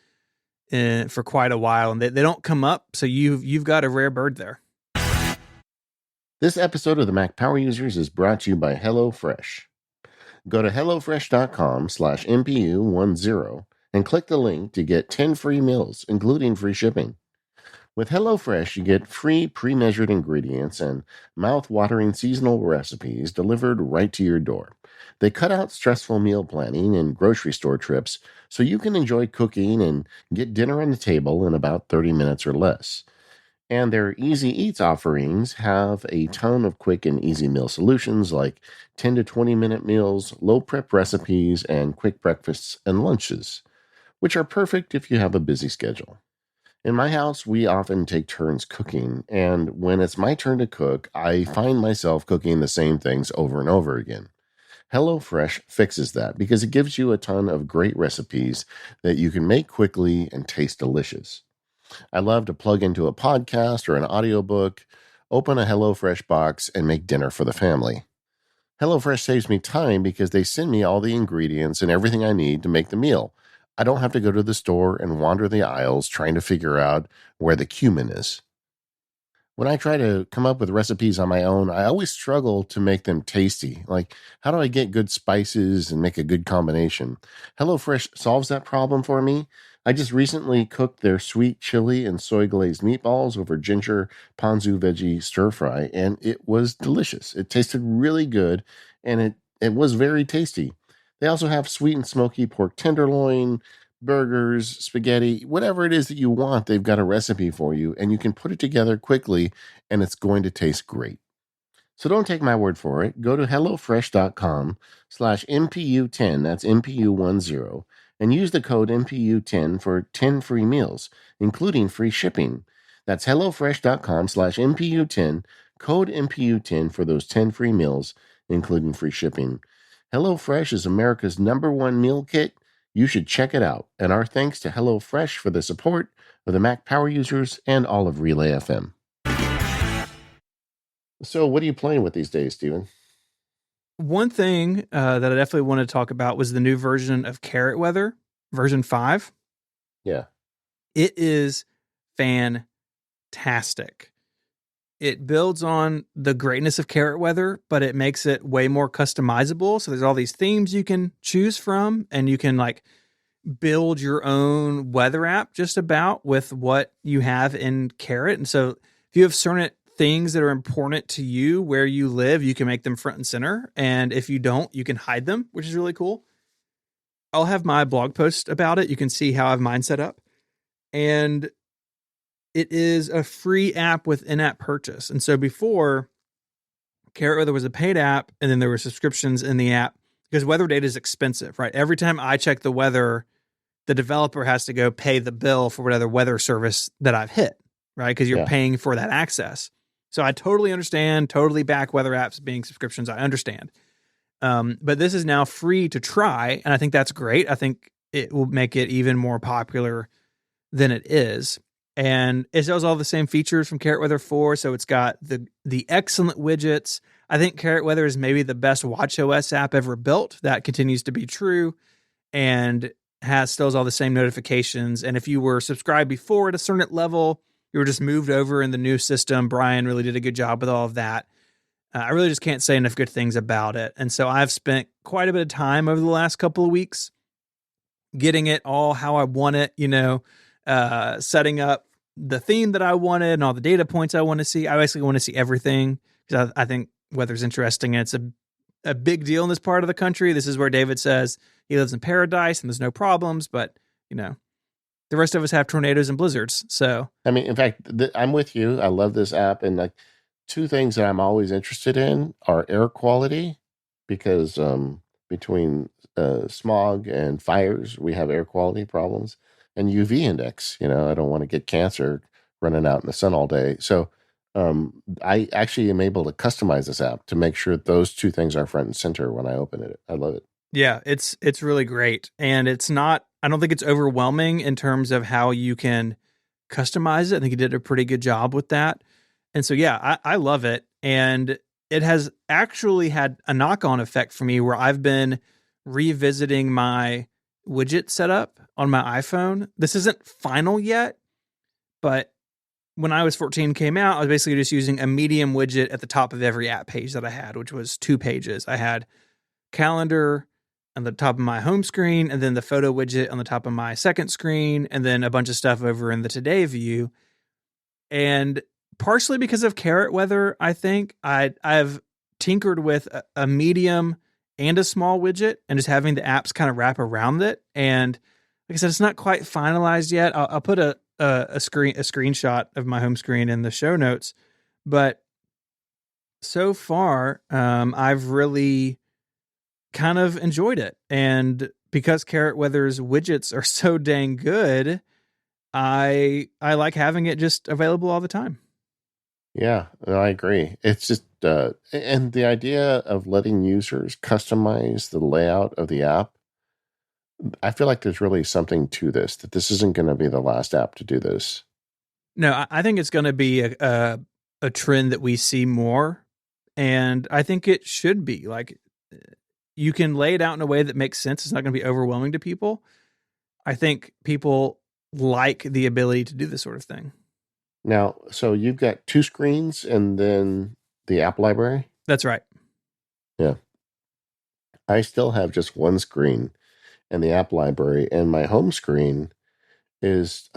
A: for quite a while, and they don't come up, so you've got a rare bird there.
B: This episode of the Mac Power Users is brought to you by HelloFresh. Go to hellofresh.com/MPU10 and click the link to get 10 free meals, including free shipping. With HelloFresh, you get free pre-measured ingredients and mouth-watering seasonal recipes delivered right to your door. They cut out stressful meal planning and grocery store trips so you can enjoy cooking and get dinner on the table in about 30 minutes or less. And their Easy Eats offerings have a ton of quick and easy meal solutions like 10 to 20 minute meals, low prep recipes, and quick breakfasts and lunches, which are perfect if you have a busy schedule. In my house, we often take turns cooking, and when it's my turn to cook, I find myself cooking the same things over and over again. HelloFresh fixes that because it gives you a ton of great recipes that you can make quickly and taste delicious. I love to plug into a podcast or an audiobook, open a HelloFresh box, and make dinner for the family. HelloFresh saves me time because they send me all the ingredients and everything I need to make the meal. I don't have to go to the store and wander the aisles trying to figure out where the cumin is. When I try to come up with recipes on my own, I always struggle to make them tasty. Like, how do I get good spices and make a good combination? HelloFresh solves that problem for me. I just recently cooked their sweet chili and soy glazed meatballs over ginger ponzu veggie stir fry, and it was delicious. It tasted really good, and it was very tasty. They also have sweet and smoky pork tenderloin, burgers, spaghetti, whatever it is that you want, they've got a recipe for you, and you can put it together quickly, and it's going to taste great. So don't take my word for it. Go to hellofresh.com/MPU10, that's MPU10, and use the code MPU10 for 10 free meals, including free shipping. That's hellofresh.com/MPU10, code MPU10 for those 10 free meals, including free shipping. HelloFresh is America's #1 meal kit. You should check it out. And our thanks to HelloFresh for the support of the Mac Power Users and all of Relay FM. So what are you playing with these days, Stephen?
A: One thing that I definitely wanted to talk about was the new version of Carrot Weather, version 5.
B: Yeah.
A: It is fantastic. fantastic. It builds on the greatness of Carrot Weather, but it makes it way more customizable. So there's all these themes you can choose from, and you can like build your own weather app just about with what you have in Carrot. And so if you have certain things that are important to you where you live, you can make them front and center. And if you don't, you can hide them, which is really cool. I'll have my blog post about it. You can see how I have mine set up. And it is a free app with in-app purchase. And so before, Carrot Weather was a paid app, and then there were subscriptions in the app because weather data is expensive, right? Every time I check the weather, the developer has to go pay the bill for whatever weather service that I've hit, right? Because you're paying for that access. So I totally understand, totally back weather apps being subscriptions. I understand. But this is now free to try, and I think that's great. I think it will make it even more popular than it is. And it shows all the same features from Carrot Weather 4. So it's got the excellent widgets. I think Carrot Weather is maybe the best watchOS app ever built. That continues to be true, and still has all the same notifications. And if you were subscribed before at a certain level, you were just moved over in the new system. Brian really did a good job with all of that. I really just can't say enough good things about it. And so I've spent quite a bit of time over the last couple of weeks getting it all how I want it, setting up the theme that I wanted and all the data points I want to see. I basically want to see everything because I think weather's interesting, and it's a big deal in this part of the country. This is where David says he lives in paradise and there's no problems, but the rest of us have tornadoes and blizzards. So,
B: I mean, in fact, I'm with you. I love this app. And like two things that I'm always interested in are air quality, because between smog and fires, we have air quality problems, and UV index. I don't want to get cancer running out in the sun all day. So I actually am able to customize this app to make sure those two things are front and center when I open it. I love it.
A: Yeah, it's really great. And I don't think it's overwhelming in terms of how you can customize it. I think you did a pretty good job with that. And so, yeah, I love it. And it has actually had a knock-on effect for me where I've been revisiting my widget setup on my iPhone. This isn't final yet, but when iOS 14 came out, I was basically just using a medium widget at the top of every app page that I had, which was 2 pages. I had calendar on the top of my home screen, and then the photo widget on the top of my second screen, and then a bunch of stuff over in the today view. And partially because of Carrot Weather, I think I've tinkered with a medium and a small widget and just having the apps kind of wrap around it. And like I said, it's not quite finalized yet. I'll put a screenshot of my home screen in the show notes, but so far, I've really kind of enjoyed it. And because Carrot Weather's widgets are so dang good, I like having it just available all the time.
B: Yeah, no, I agree. It's just, and the idea of letting users customize the layout of the app, I feel like there's really something to this, that this isn't going to be the last app to do this.
A: No, I think it's going to be a trend that we see more. And I think it should be like, you can lay it out in a way that makes sense. It's not going to be overwhelming to people. I think people like the ability to do this sort of thing.
B: Now, so you've got 2 screens and then the app library?
A: That's right.
B: Yeah. I still have just 1 screen and the app library, and my home screen is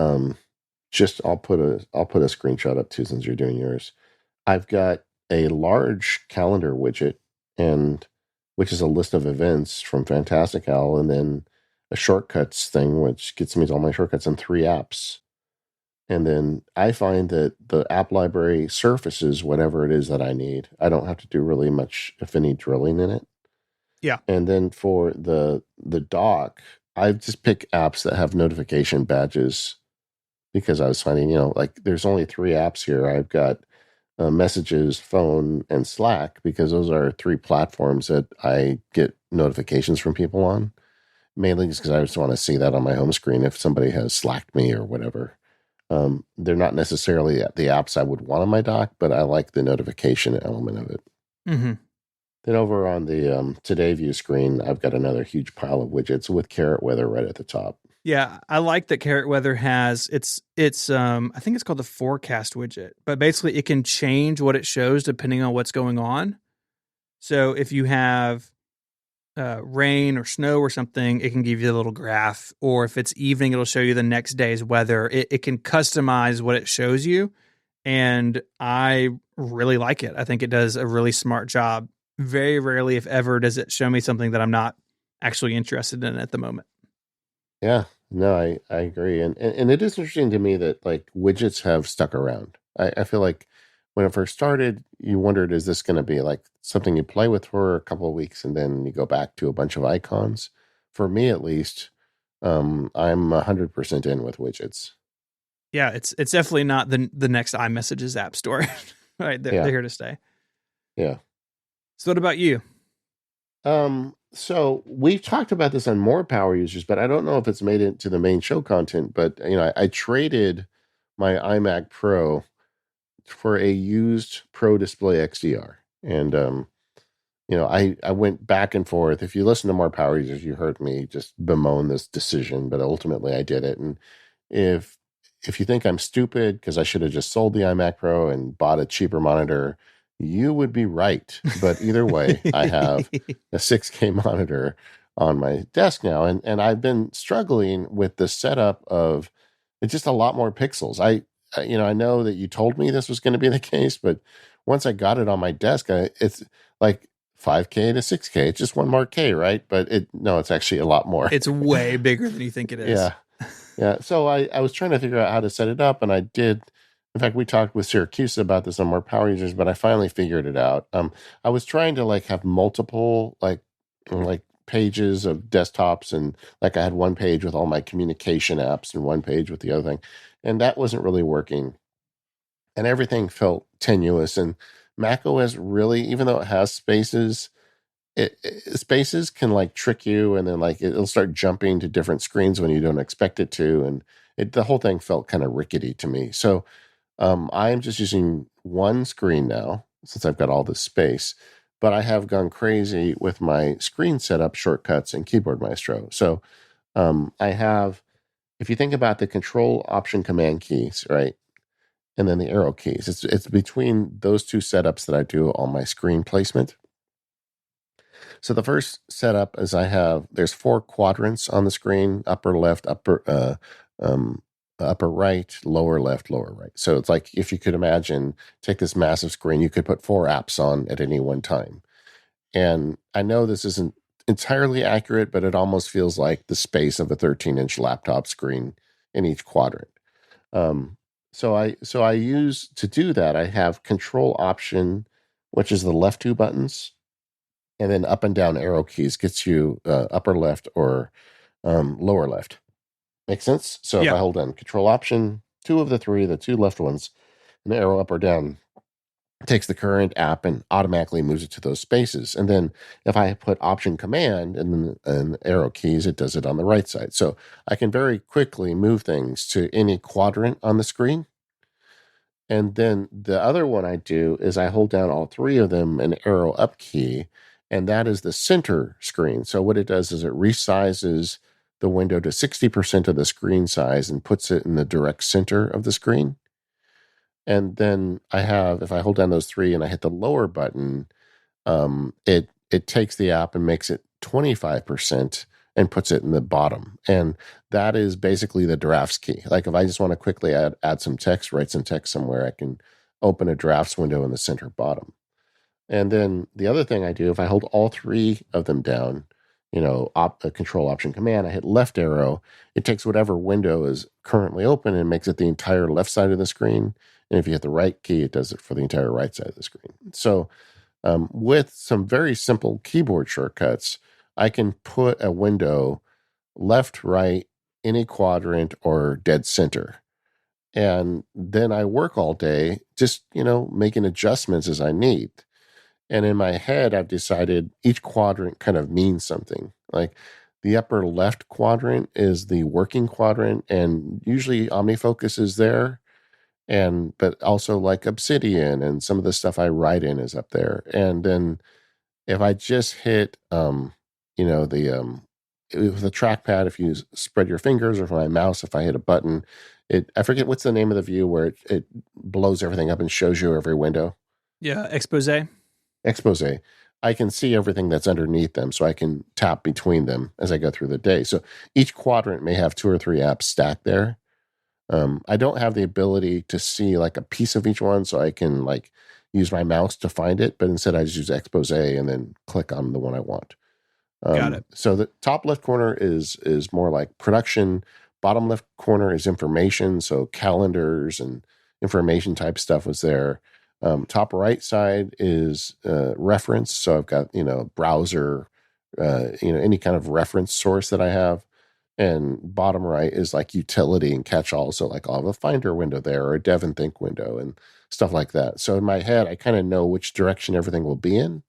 B: just I'll put a screenshot up too since you're doing yours. I've got a large calendar widget, and which is a list of events from Fantastical, and then a shortcuts thing which gets me to all my shortcuts, and 3 apps. And then I find that the app library surfaces whatever it is that I need. I don't have to do really much, if any, drilling in it.
A: Yeah.
B: And then for the dock, I just pick apps that have notification badges, because I was finding, like there's only 3 apps here. I've got Messages, Phone, and Slack, because those are 3 platforms that I get notifications from people on. Mainly just because I just want to see that on my home screen if somebody has Slacked me or whatever. They're not necessarily the apps I would want on my dock, but I like the notification element of it.
A: Mm-hmm.
B: Then over on the Today View screen, I've got another huge pile of widgets with Carrot Weather right at the top.
A: Yeah, I like that Carrot Weather has it's I think it's called the forecast widget, but basically it can change what it shows depending on what's going on. So if you have rain or snow or something, it can give you a little graph. Or if it's evening, it'll show you the next day's weather. It can customize what it shows you. And I really like it. I think it does a really smart job. Very rarely, if ever, does it show me something that I'm not actually interested in at the moment.
B: Yeah, no, I agree. And it is interesting to me that like widgets have stuck around. I feel like when it first started, you wondered, is this going to be like something you play with for a couple of weeks and then you go back to a bunch of icons? For me, at least, I'm 100% in with widgets.
A: Yeah, it's definitely not the next iMessages app store. Right, they're
B: Yeah,
A: here to stay.
B: yeah.
A: So what about you?
B: So we've talked about this on more power users, but I don't know if it's made it to the main show content. But I traded my iMac Pro for a used Pro Display XDR, and I went back and forth. If you listen to more power users, you heard me just bemoan this decision, but ultimately I did it. And if if you think I'm stupid because I should have just sold the iMac Pro and bought a cheaper monitor, you would be right. But either way, I have a 6K monitor on my desk now, and I've been struggling with the setup of it's just a lot more pixels. I know that you told me this was going to be the case, but once I got it on my desk, it's like 5K to 6K. It's just one more K, right? But no, it's actually a lot more.
A: It's way bigger than you think it is.
B: Yeah. Yeah. So I was trying to figure out how to set it up, and I did. In fact, we talked with Syracuse about this on more power users, but I finally figured it out. I was trying to like have multiple like pages of desktops, and like I had one page with all my communication apps and one page with the other thing, and that wasn't really working. And everything felt tenuous. And Mac OS really, even though it has spaces, spaces can like trick you, and then like it'll start jumping to different screens when you don't expect it to, and the whole thing felt kind of rickety to me. So I am just using one screen now since I've got all this space, but I have gone crazy with my screen setup shortcuts and Keyboard Maestro. So I have, if you think about the Control Option Command keys, right, and then the arrow keys, it's between those two setups that I do all my screen placement. So the first setup is there's four quadrants on the screen: upper left, upper right, lower left, lower right. So it's like if you could imagine, take this massive screen, you could put four apps on at any one time. And I know this isn't entirely accurate, but it almost feels like the space of a 13-inch laptop screen in each quadrant. Um, so I use to do that. I have Control Option, which is the left two buttons, and then up and down arrow keys gets you upper left or lower left. Make sense? So if
A: Yeah.
B: I hold down Control Option, two of the three, the two left ones, an arrow up or down takes the current app and automatically moves it to those spaces. And then if I put Option Command and then arrow keys, it does it on the right side. So I can very quickly move things to any quadrant on the screen. And then the other one I do is I hold down all three of them and arrow up key, and that is the center screen. So what it does is it resizes the window to 60% of the screen size and puts it in the direct center of the screen. And then if I hold down those three and I hit the lower button, it takes the app and makes it 25% and puts it in the bottom. And that is basically the drafts key. Like if I just want to quickly add some text, write some text somewhere, I can open a drafts window in the center bottom. And then the other thing I do, if I hold all three of them down, Control Option Command, I hit left arrow, it takes whatever window is currently open and makes it the entire left side of the screen. And if you hit the right key, it does it for the entire right side of the screen. So with some very simple keyboard shortcuts, I can put a window left, right, any quadrant, or dead center. And then I work all day just, making adjustments as I need. And in my head, I've decided each quadrant kind of means something. Like the upper left quadrant is the working quadrant, and usually OmniFocus is there. But also like Obsidian and some of the stuff I write in is up there. And then if I just hit, the with a trackpad, if you spread your fingers, or for my mouse, if I hit a button, I forget what's the name of the view where it blows everything up and shows you every window.
A: Yeah, expose.
B: Expose. I can see everything that's underneath them, so I can tap between them as I go through the day. So each quadrant may have 2 or 3 apps stacked there. I don't have the ability to see like a piece of each one, so I can like use my mouse to find it, but instead I just use expose and then click on the one I want.
A: Got it.
B: So the top left corner is more like production. Bottom left corner is information, so calendars and information type stuff was there. Top right side is reference, so I've got browser, any kind of reference source that I have. And bottom right is like utility and catch-all, so like I'll have a Finder window there or a Dev and Think window and stuff like that. So in my head, I kind of know which direction everything will be in.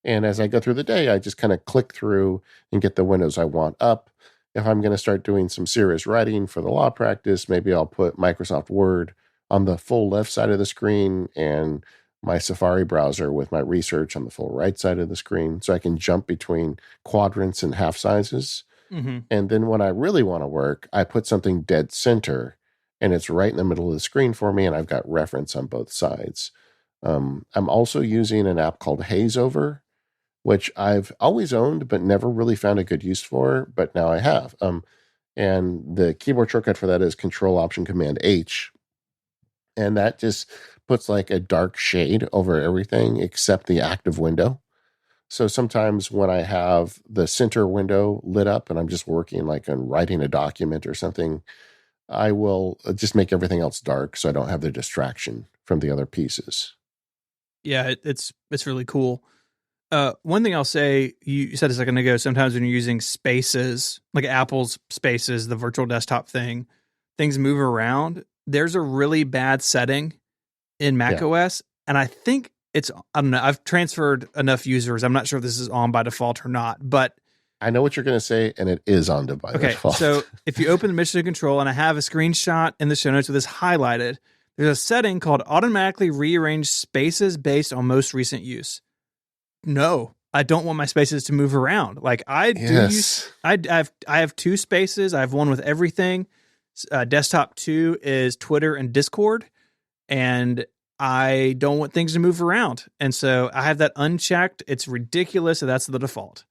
B: And as I go through the day, I just kind of click through and get the windows I want up. If I'm going to start doing some serious writing for the law practice, maybe I'll put Microsoft Word on the full left side of the screen and my Safari browser with my research on the full right side of the screen, so I can jump between quadrants and half sizes.
A: Mm-hmm.
B: And then when I really want to work, I put something dead center and it's right in the middle of the screen for me, and I've got reference on both sides. I'm also using an app called Hazeover, which I've always owned but never really found a good use for, but now I have. And the keyboard shortcut for that is Control-Option-Command-H. And that just puts like a dark shade over everything except the active window. So sometimes when I have the center window lit up and I'm just working like on writing a document or something, I will just make everything else dark so I don't have the distraction from the other pieces.
A: Yeah, it's really cool. One thing I'll say, you said a second ago, sometimes when you're using Spaces, like Apple's Spaces, the virtual desktop thing, things move around. There's a really bad setting in macOS, and I think I don't know, I've transferred enough users. I'm not sure if this is on by default or not, but
B: I know what you're going to say, and it is on by default.
A: So if you open the mission control, and I have a screenshot in the show notes with this highlighted, there's a setting called automatically rearrange spaces based on most recent use. No, I don't want my spaces to move around. Like I have 2 spaces. I have one with everything. Desktop 2 is Twitter and Discord, and I don't want things to move around. And so I have that unchecked. It's ridiculous. So that's the default.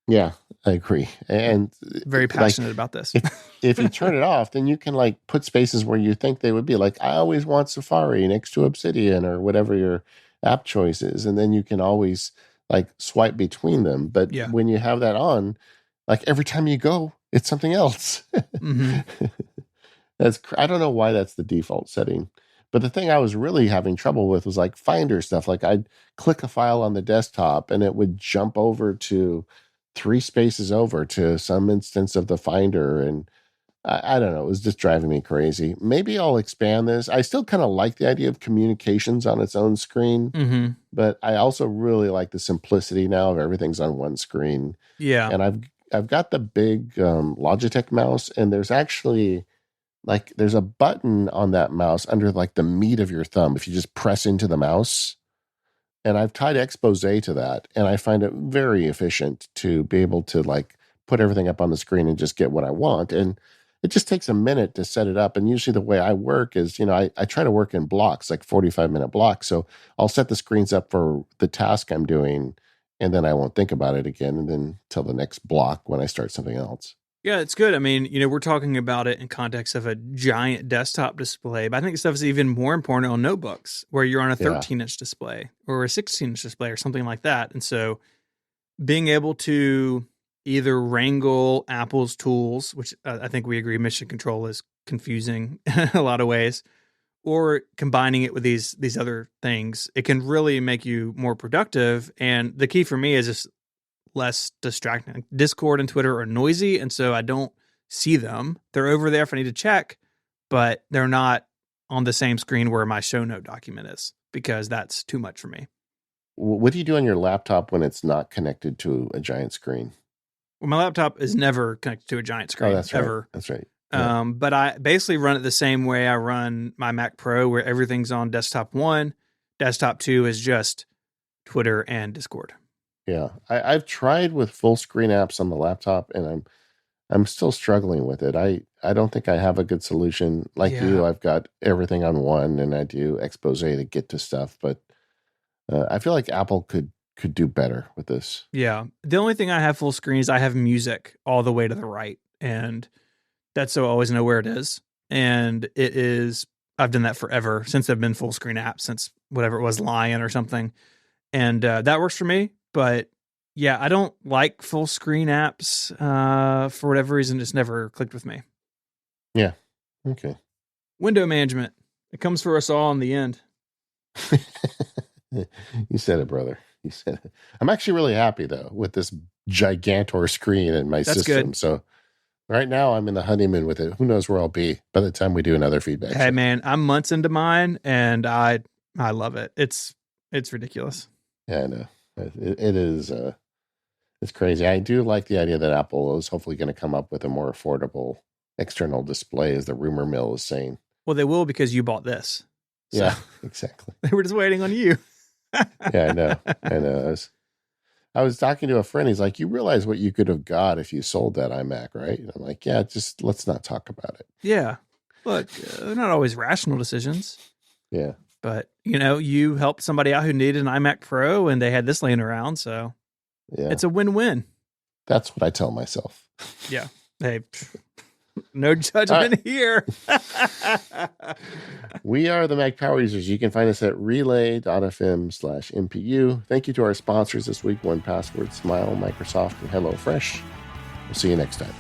B: Yeah, I agree. And
A: very passionate about this.
B: If you turn it off, then you can like put spaces where you think they would be. Like I always want Safari next to Obsidian or whatever your app choice is. And then you can always like swipe between them. But when you have that on, like every time you go, it's something else. Mm-hmm. I don't know why that's the default setting. But the thing I was really having trouble with was like Finder stuff. Like I'd click a file on the desktop and it would jump over to 3 spaces over to some instance of the Finder. And I don't know, it was just driving me crazy. Maybe I'll expand this. I still kind of like the idea of communications on its own screen, but I also really like the simplicity now of everything's on one screen.
A: Yeah.
B: And I've got the big Logitech mouse, and there's actually there's a button on that mouse under like the meat of your thumb. If you just press into the mouse, and I've tied expose to that, and I find it very efficient to be able to like put everything up on the screen and just get what I want. And it just takes a minute to set it up. And usually the way I work is, I try to work in blocks, like 45-minute blocks. So I'll set the screens up for the task I'm doing, and then I won't think about it again, and then till the next block when I start something else.
A: Yeah, it's good. I mean, we're talking about it in context of a giant desktop display, but I think this stuff is even more important on notebooks where you're on a 13-inch display or a 16-inch display or something like that. And so being able to either wrangle Apple's tools, which I think we agree mission control is confusing in a lot of ways, or combining it with these other things, it can really make you more productive. And the key for me is just less distracting. Discord and Twitter are noisy, and so I don't see them. They're over there if I need to check, but they're not on the same screen where my show note document is, because that's too much for me.
B: What do you do on your laptop when it's not connected to a giant screen?
A: Well, my laptop is never connected to a giant screen.
B: Oh, that's
A: ever.
B: Right. That's right.
A: Yeah. But I basically run it the same way I run my Mac Pro, where everything's on desktop 1. Desktop 2 is just Twitter and Discord.
B: Yeah, I've tried with full screen apps on the laptop, and I'm still struggling with it. I don't think I have a good solution. Like you,
A: Yeah.
B: I've got everything on one, and I do expose to get to stuff. But I feel like Apple could do better with this.
A: Yeah. The only thing I have full screen is I have music all the way to the right. And that's so I always know where it is. And it is, I've done that forever since I've been full screen apps, since whatever it was, Lion or something. And that works for me. But yeah, I don't like full screen apps for whatever reason. It's never clicked with me.
B: Yeah. Okay.
A: Window management. It comes for us all in the end.
B: You said it, brother. You said it. I'm actually really happy though with this gigantor screen in my
A: That's
B: system.
A: good.
B: So right now I'm in the honeymoon with it. Who knows where I'll be by the time we do another feedback
A: Hey
B: show.
A: man, I'm months into mine and I love it. It's ridiculous.
B: Yeah, I know. It is. It's crazy. I do like the idea that Apple is hopefully going to come up with a more affordable external display, as the rumor mill is saying.
A: Well, they will because you bought this. So
B: Yeah, exactly.
A: they were just waiting on you.
B: Yeah, I know. I know. I was talking to a friend. He's like, "You realize what you could have got if you sold that iMac, right?" And I'm like, "Yeah, just let's not talk about it."
A: Yeah. Look, they're not always rational decisions.
B: Yeah.
A: But, you helped somebody out who needed an iMac Pro and they had this laying around. So
B: Yeah.
A: it's a win-win.
B: That's what I tell myself.
A: Yeah. Hey, no judgment here.
B: We are the Mac Power Users. You can find us at relay.fm/MPU. Thank you to our sponsors this week, 1Password, Smile, Microsoft, and HelloFresh. We'll see you next time.